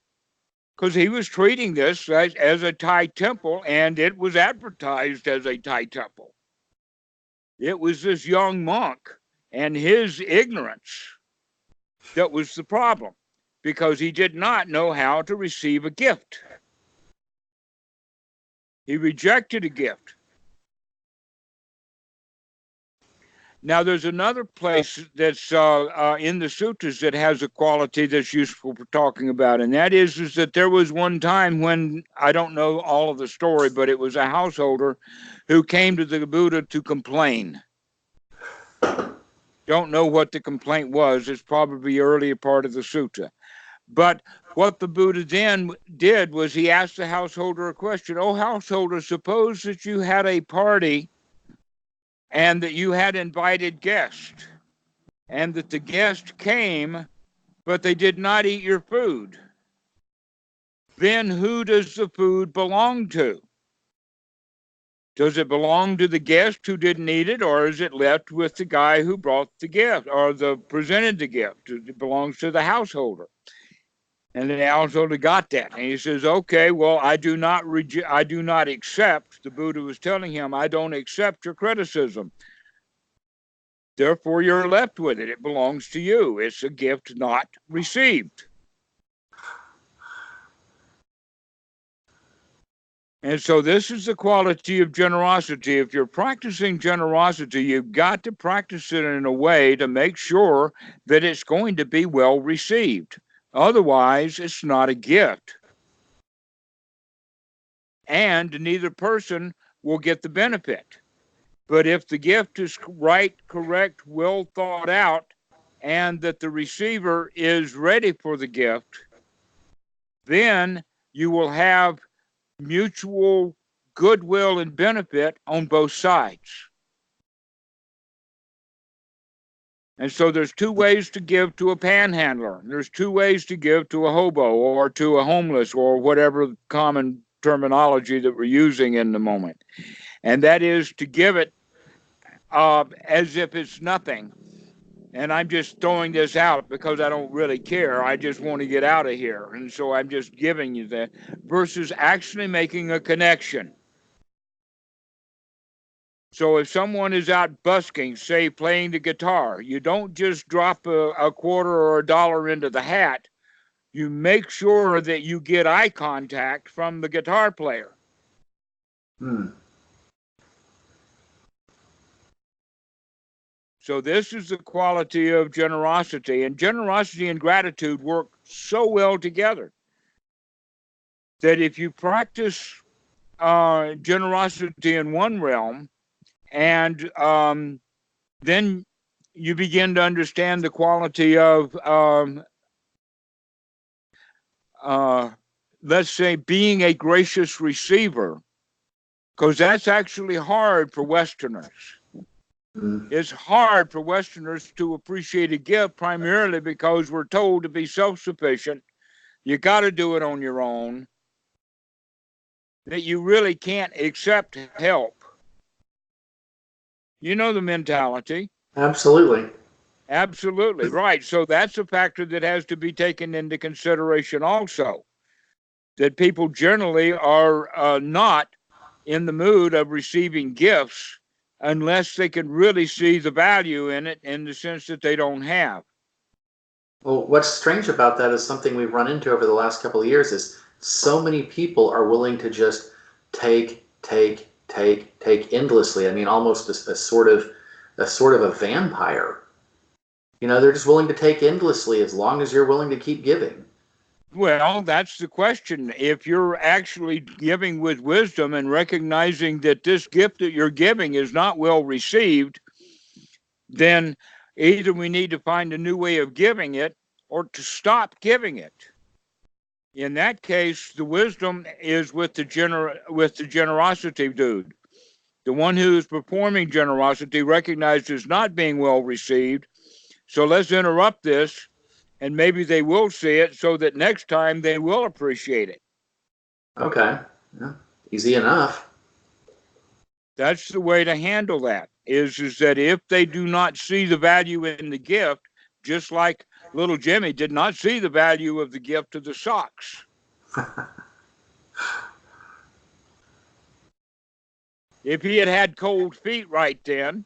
because he was treating this as a Thai temple, and it was advertised as a Thai temple. It was this young monk and his ignorance that was the problem, because he did not know how to receive a gift. He rejected a gift. Now, there's another place that's in the sutras that has a quality that's useful for talking about, and that is that there was one time when, I don't know all of the story, but it was a householder who came to the Buddha to complain. Don't know what the complaint was. It's probably the earlier part of the sutta. But what the Buddha then did was he asked the householder a question. Oh, householder, suppose that you had a party and that you had invited guests, and that the guest came, but they did not eat your food. Then who does the food belong to? Does it belong to the guest who didn't eat it, or is it left with the guy who brought the gift or presented the gift? It belongs to the householder. And the householder got that, and he says, "Okay, well, I do not accept." The Buddha was telling him, "I don't accept your criticism. Therefore, you're left with it. It belongs to you. It's a gift not received." And so this is the quality of generosity. If you're practicing generosity, you've got to practice it in a way to make sure that it's going to be well received. Otherwise, it's not a gift. And neither person will get the benefit. But if the gift is right, correct, well thought out, and that the receiver is ready for the gift, then you will have mutual goodwill and benefit on both sides. And so there's two ways to give to a panhandler. There's two ways to give to a hobo or to a homeless or whatever common terminology that we're using in the moment. And that is to give it as if it's nothing. And I'm just throwing this out because I don't really care. I just want to get out of here. And so I'm just giving you that versus actually making a connection. So if someone is out busking, say playing the guitar, you don't just drop a quarter or a dollar into the hat. You make sure that you get eye contact from the guitar player. So this is the quality of generosity, and generosity and gratitude work so well together that if you practice generosity in one realm, and then you begin to understand the quality of, let's say, being a gracious receiver, because that's actually hard for Westerners. It's hard for Westerners to appreciate a gift primarily because we're told to be self-sufficient. You got to do it on your own. That you really can't accept help. You know the mentality. Absolutely. Absolutely, right. So that's a factor that has to be taken into consideration also. That people generally are not in the mood of receiving gifts unless they can really see the value in it in the sense that they don't have. Well, what's strange about that is something we've run into over the last couple of years is so many people are willing to just take endlessly. I mean, almost a sort of a vampire. You know, they're just willing to take endlessly as long as you're willing to keep giving. Well, that's the question. If you're actually giving with wisdom and recognizing that this gift that you're giving is not well received, then either we need to find a new way of giving it or to stop giving it. In that case, the wisdom is with the generosity dude. The one who is performing generosity recognizes not being well received. So let's interrupt this, and maybe they will see it so that next time they will appreciate it. Okay. Yeah. Easy enough. That's the way to handle that, is that if they do not see the value in the gift, just like little Jimmy did not see the value of the gift of the socks. If he had had cold feet right then.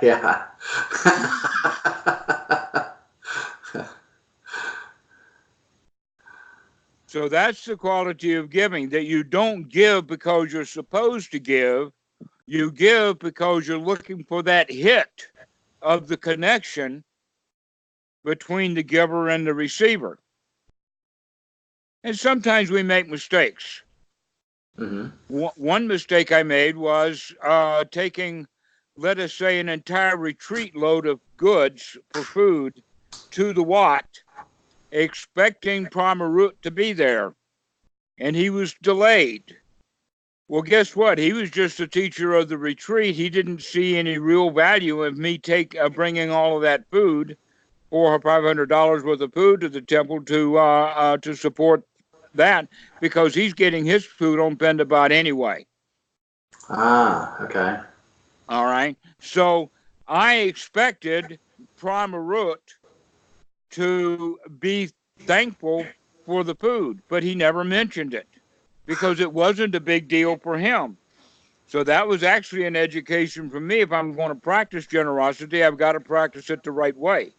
Yeah. So that's the quality of giving, that you don't give because you're supposed to give. You give because you're looking for that hit of the connection between the giver and the receiver. And sometimes we make mistakes. One mistake I made was taking, let us say, an entire retreat load of goods for food to the Wat, expecting Pramarut to be there. And he was delayed. Well, guess what? He was just a teacher of the retreat. He didn't see any real value of me bringing all of that food, $400 or $500 worth of food to the temple to support that, because he's getting his food on Pendabat anyway. Okay. All right. So I expected Pramarut to be thankful for the food, but he never mentioned it because it wasn't a big deal for him. So that was actually an education for me. If I'm going to practice generosity, I've got to practice it the right way.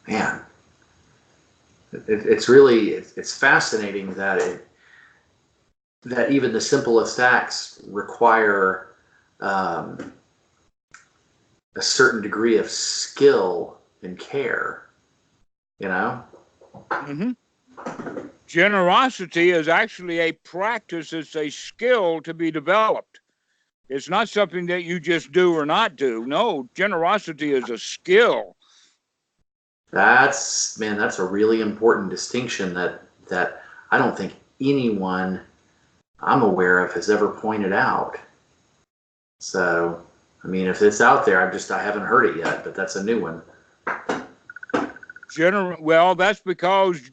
Man, it's fascinating that that even the simplest acts require a certain degree of skill and care. You know. Mm-hmm. Generosity is actually a practice. It's a skill to be developed. It's not something that you just do or not do. No, generosity is a skill. That's a really important distinction that I don't think anyone I'm aware of has ever pointed out. So, I mean, if it's out there, I haven't heard it yet, but that's a new one. Well, that's because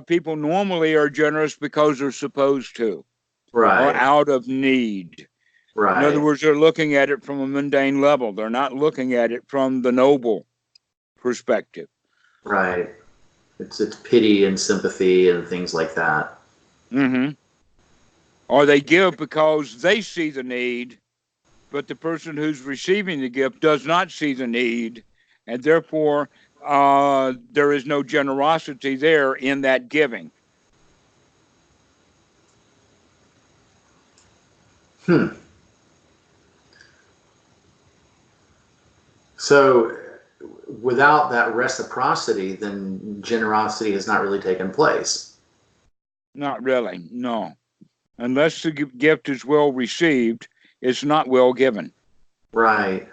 people normally are generous because they're supposed to, or Right, out of need. In other right, words, they're looking at it from a mundane level. They're not looking at it from the noble perspective. right. It's pity and sympathy and things like that. Mm-hmm. Or they give because they see the need, but the person who's receiving the gift does not see the need, and therefore there is no generosity there in that giving. So, without that reciprocity, then generosity has not really taken place. Not really, no. Unless the gift is well received, it's not well given. Right,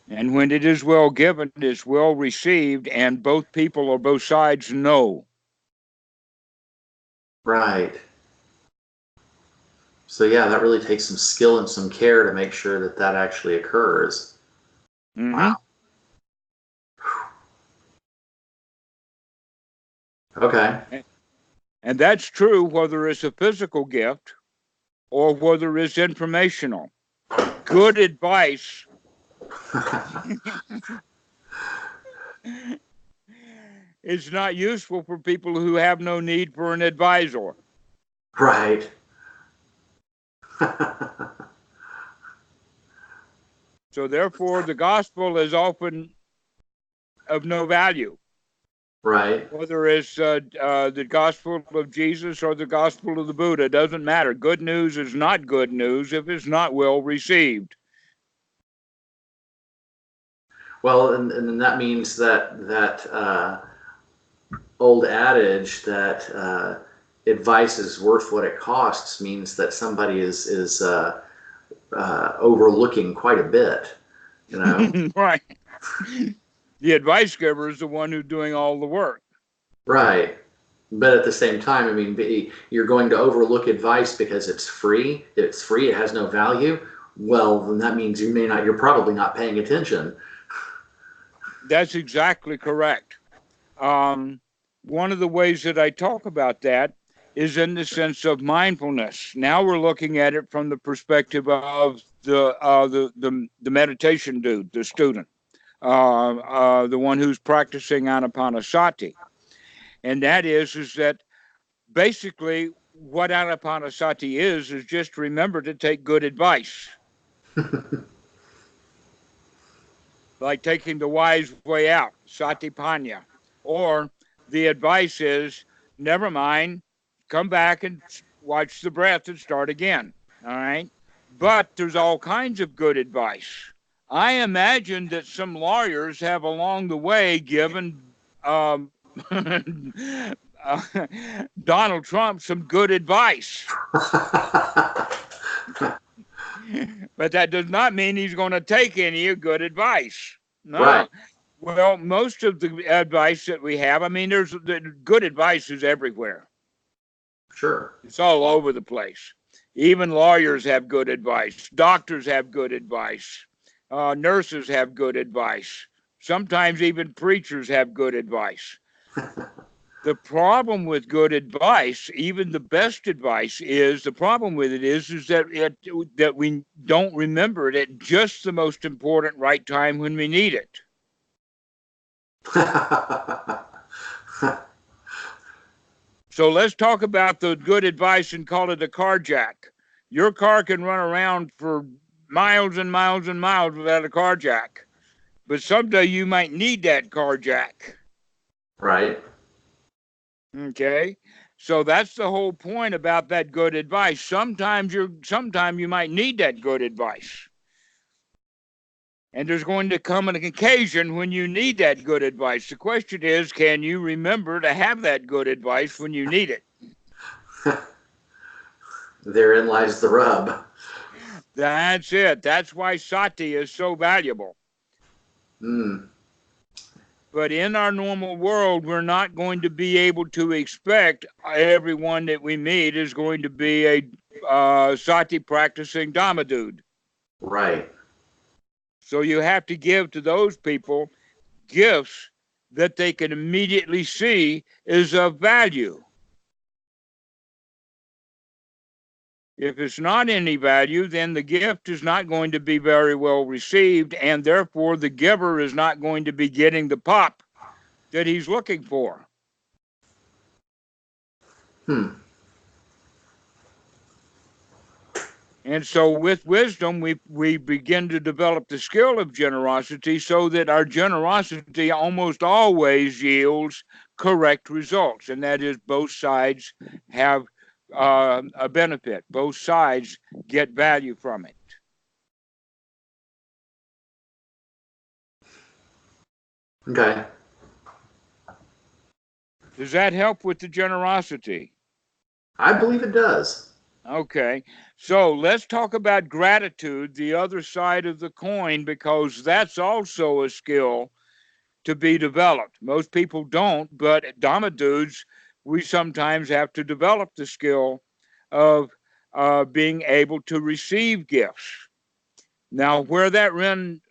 And when it is well given, it's well received, and both people or both sides know. right. So, yeah, that really takes some skill and some care to make sure that that actually occurs. Mm-hmm. Wow. Okay. And that's true whether it's a physical gift or whether it's informational. Good advice is not useful for people who have no need for an advisor. Right. So therefore, the gospel is often of no value. Right. Whether it's the gospel of Jesus or the gospel of the Buddha, doesn't matter. Good news is not good news if it's not well received. Well, and that means that old adage that advice is worth what it costs means that somebody is overlooking quite a bit, you know. Right. The advice giver is the one who's doing all the work. Right. But at the same time, I mean, you're going to overlook advice because it's free. It's free. It has no value. Well, then that means you're probably not paying attention. That's exactly correct. One of the ways that I talk about that is in the sense of mindfulness. Now we're looking at it from the perspective of the meditation dude, the student, the one who's practicing anapanasati, and that is that basically what anapanasati is just remember to take good advice, like taking the wise way out, satipanya, or the advice is never mind, come back and watch the breath and start again. All right. But there's all kinds of good advice. I imagine that some lawyers have along the way given Donald Trump some good advice. But that does not mean he's going to take any good advice. No. Right. Well, most of the advice that we have, I mean, there's good advice is everywhere. Sure. It's all over the place. Even lawyers have good advice. Doctors have good advice. Nurses have good advice. Sometimes even preachers have good advice. The problem with good advice, even the best advice, is that we don't remember it at just the most important right time when we need it. So let's talk about the good advice and call it a car jack. Your car can run around for miles and miles and miles without a car jack, but someday you might need that car jack. Right. Okay. So that's the whole point about that good advice. Sometime you might need that good advice. And there's going to come an occasion when you need that good advice. The question is, can you remember to have that good advice when you need it? Therein lies the rub. That's it. That's why sati is so valuable. Mm. But in our normal world, we're not going to be able to expect everyone that we meet is going to be a sati practicing Dhamma dude. Right. So you have to give to those people gifts that they can immediately see is of value. If it's not any value, then the gift is not going to be very well received, and therefore the giver is not going to be getting the pop that he's looking for. And so with wisdom, we begin to develop the skill of generosity so that our generosity almost always yields correct results. And that is both sides have a benefit. Both sides get value from it. Okay. Does that help with the generosity? I believe it does. Okay, so let's talk about gratitude, the other side of the coin, because that's also a skill to be developed. Most people don't, but Dhamma dudes, we sometimes have to develop the skill of being able to receive gifts. Now, where that ran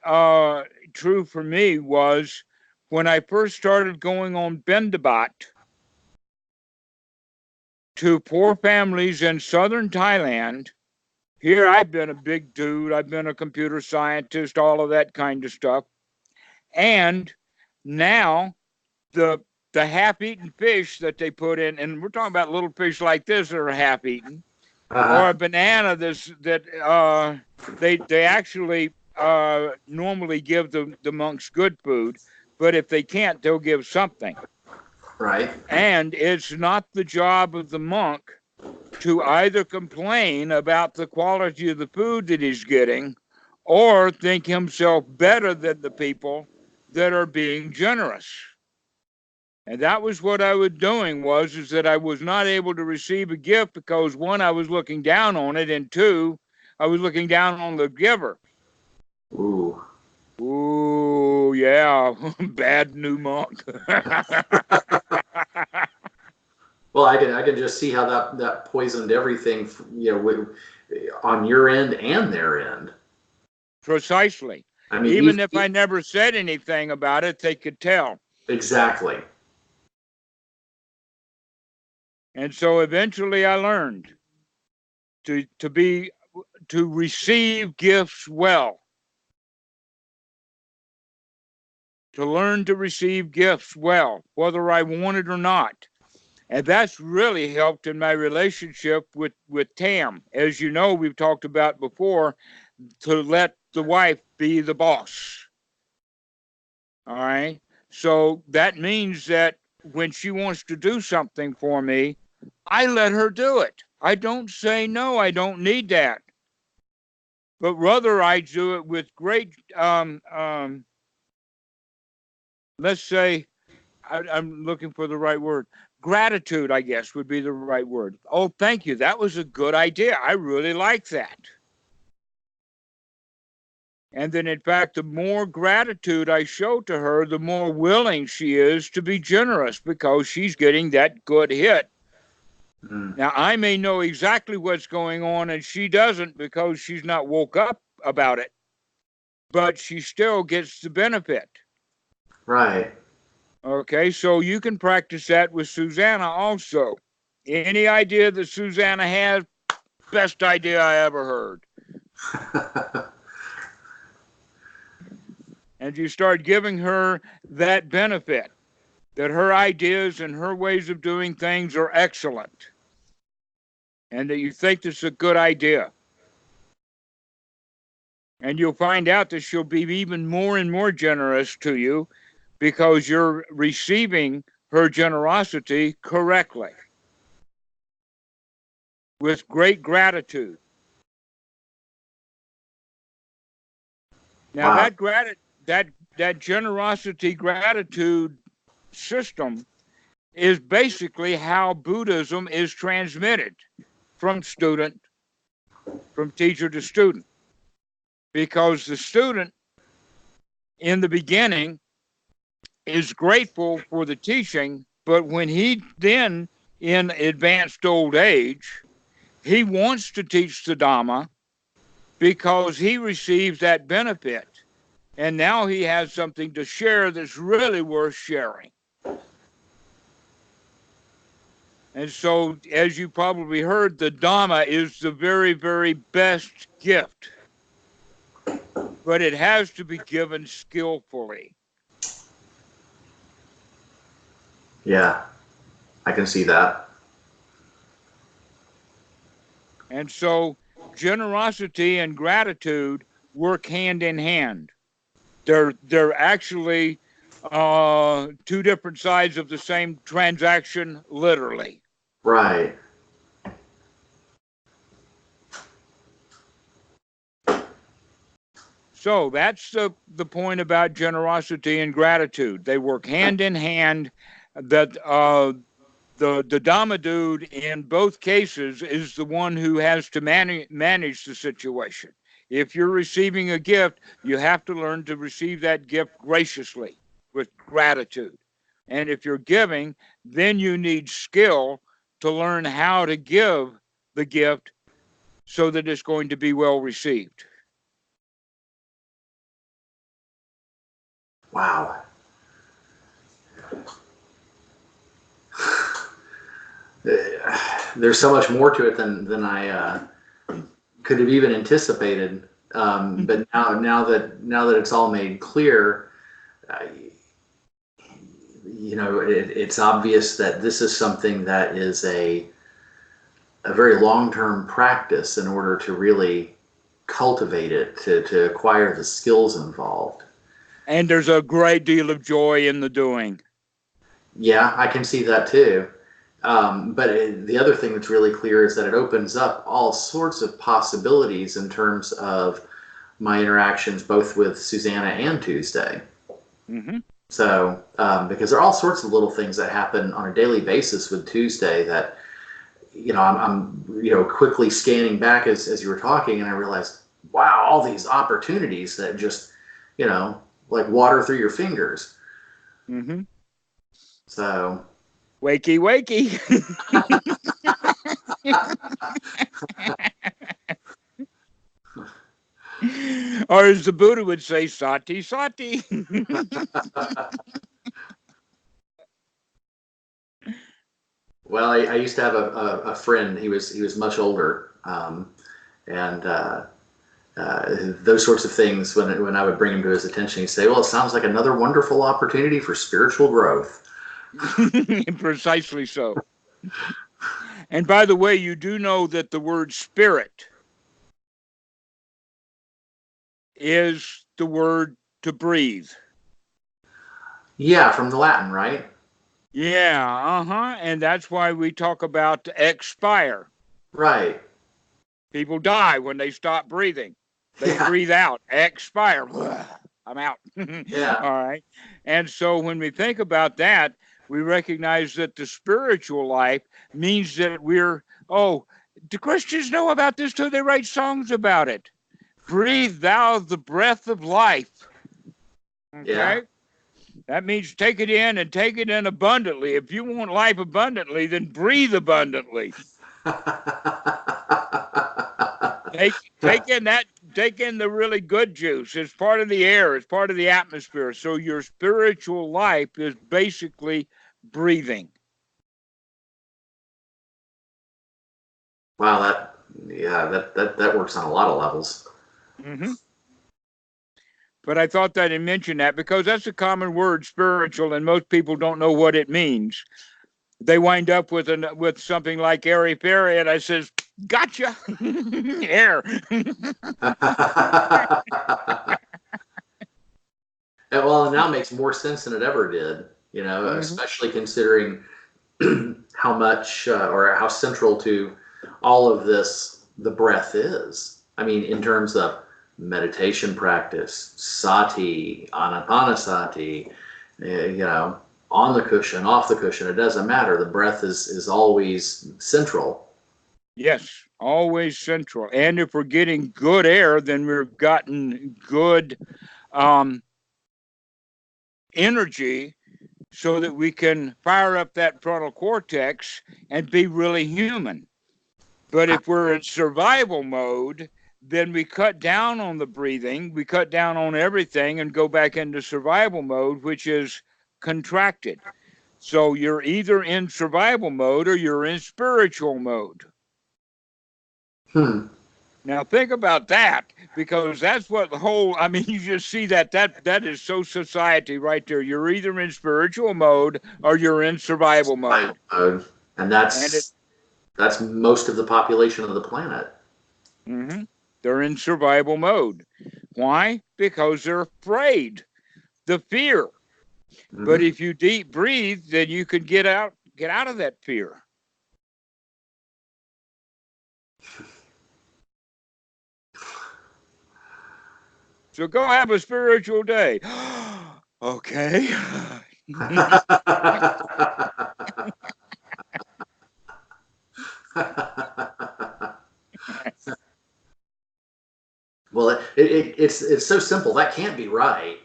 true for me was when I first started going on Bendabat to poor families in southern Thailand. Here I've been a big dude, I've been a computer scientist, all of that kind of stuff. And now the half-eaten fish that they put in, and we're talking about little fish like this that are half-eaten, or a banana that they actually normally give the monks good food, but if they can't, they'll give something. Right. And it's not the job of the monk to either complain about the quality of the food that he's getting or think himself better than the people that are being generous. And that was what I was doing is that I was not able to receive a gift because one, I was looking down on it, and two, I was looking down on the giver. Ooh. Ooh, yeah, bad new monk. Well, I can just see how that poisoned everything, on your end and their end. Precisely. I mean, Even if I never said anything about it, they could tell. Exactly. And so eventually I learned to receive gifts well. To learn to receive gifts well, whether I want it or not. And that's really helped in my relationship with Tam. As you know, we've talked about before, to let the wife be the boss. All right. So that means that when she wants to do something for me, I let her do it. I don't say no, I don't need that. But rather I do it with great let's say, I'm looking for the right word. Gratitude, I guess, would be the right word. Oh, thank you. That was a good idea. I really like that. And then, in fact, the more gratitude I show to her, the more willing she is to be generous because she's getting that good hit. Now, I may know exactly what's going on and she doesn't because she's not woke up about it, but she still gets the benefit. Right. Okay, so you can practice that with Susanna also. Any idea that Susanna has, best idea I ever heard. And you start giving her that benefit, that her ideas and her ways of doing things are excellent, and that you think this is a good idea. And you'll find out that she'll be even more and more generous to you because you're receiving her generosity correctly, with great gratitude. Now Wow. that generosity gratitude system is basically how Buddhism is transmitted from teacher to student, because the student in the beginning is grateful for the teaching, but when he then in advanced old age, he wants to teach the Dhamma because he receives that benefit. And now he has something to share that's really worth sharing. And so, as you probably heard, the Dhamma is the very, very best gift, but it has to be given skillfully. Yeah, I can see that. And so, generosity and gratitude work hand in hand. They're actually two different sides of the same transaction, literally. Right. So that's the point about generosity and gratitude. They work hand in hand. That the Dhamma dude in both cases is the one who has to manage the situation. If you're receiving a gift, you have to learn to receive that gift graciously with gratitude. And if you're giving, then you need skill to learn how to give the gift so that it's going to be well received. Wow. There's so much more to it than I could have even anticipated. But now that it's all made clear, it's obvious that this is something that is a very long-term practice in order to really cultivate it, to acquire the skills involved. And there's a great deal of joy in the doing. Yeah, I can see that too. But the other thing that's really clear is that it opens up all sorts of possibilities in terms of my interactions both with Susanna and Tuesday. Mm-hmm. So, because there are all sorts of little things that happen on a daily basis with Tuesday that, I'm quickly scanning back as you were talking, and I realized, wow, all these opportunities that just, like water through your fingers. Mm-hmm. So. Wakey, wakey. Or as the Buddha would say, sati, sati. Well, I used to have a friend. He was much older, and those sorts of things. When I would bring him to his attention, he'd say, "Well, it sounds like another wonderful opportunity for spiritual growth." Precisely so. And by the way, you do know that the word spirit is the word to breathe. Yeah, from the Latin, right? Yeah, and that's why we talk about expire. Right. People die when they stop breathing. They breathe out, expire. I'm out. Yeah. All right. And so when we think about that, we recognize that the spiritual life means that the Christians know about this too. They write songs about it. Breathe thou the breath of life. Okay. Yeah. That means take it in and take it in abundantly. If you want life abundantly, then breathe abundantly. Take in the really good juice. It's part of the air. It's part of the atmosphere. So your spiritual life is basically breathing. Wow, that works on a lot of levels. Mm-hmm. But I thought that I'd mention that because that's a common word, spiritual, and most people don't know what it means. They wind up with something like airy fairy, and I says, "Gotcha, air." Well, it now makes more sense than it ever did. Mm-hmm. Especially considering how much or how central to all of this the breath is. I mean, in terms of meditation practice, sati, anapanasati, on the cushion, off the cushion, it doesn't matter. The breath is always central. Yes, always central. And if we're getting good air, then we've gotten good energy so that we can fire up that frontal cortex and be really human. But if we're in survival mode, then we cut down on the breathing, we cut down on everything and go back into survival mode, which is contracted. So you're either in survival mode or you're in spiritual mode. Now think about that, because that's what the whole, I mean, you just see that is so society right there. You're either in spiritual mode or you're in survival mode. And that's most of the population of the planet. Mm-hmm. They're in survival mode. Why? Because they're afraid. The fear. Mm-hmm. But if you deep breathe, then you can get out of that fear. So go have a spiritual day. Okay. Well, it's so simple. That can't be right.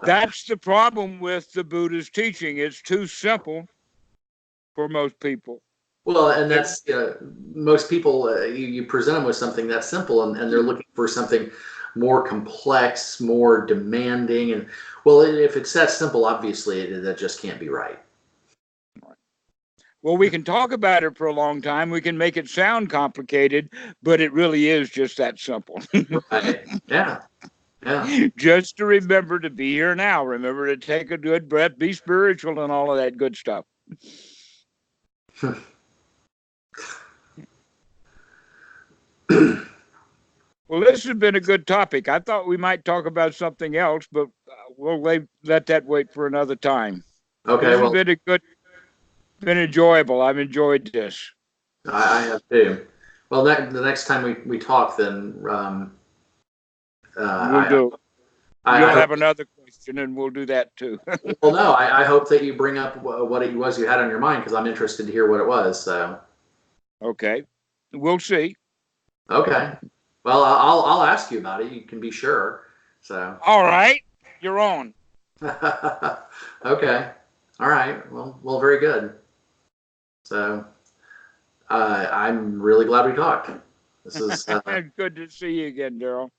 That's the problem with the Buddha's teaching. It's too simple for most people. Well, and that's most people. You present them with something that's simple, and they're looking for something more complex, more demanding. And well, if it's that simple, obviously that just can't be right. Well, we can talk about it for a long time. We can make it sound complicated, but it really is just that simple. Right. Yeah. Yeah. Just to remember to be here now. Remember to take a good breath, be spiritual, and all of that good stuff. Well, this has been a good topic. I thought we might talk about something else, but we'll let that wait for another time. Okay. This has been enjoyable. I've enjoyed this. I have too. Well, the next time we talk, then we'll do. You'll have another question, and we'll do that too. Well, no, I hope that you bring up what it was you had on your mind, because I'm interested to hear what it was. So. Okay, we'll see. Okay. Well, I'll ask you about it. You can be sure. So. All right, you're on. Okay. All right. Well, very good. So, I'm really glad we talked. This is good to see you again, Darrell.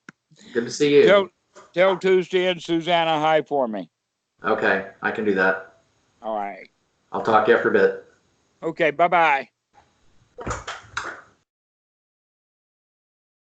Good to see you. Tell Tuesday and Susanna hi for me. Okay, I can do that. All right. I'll talk to you after a bit. Okay, bye-bye.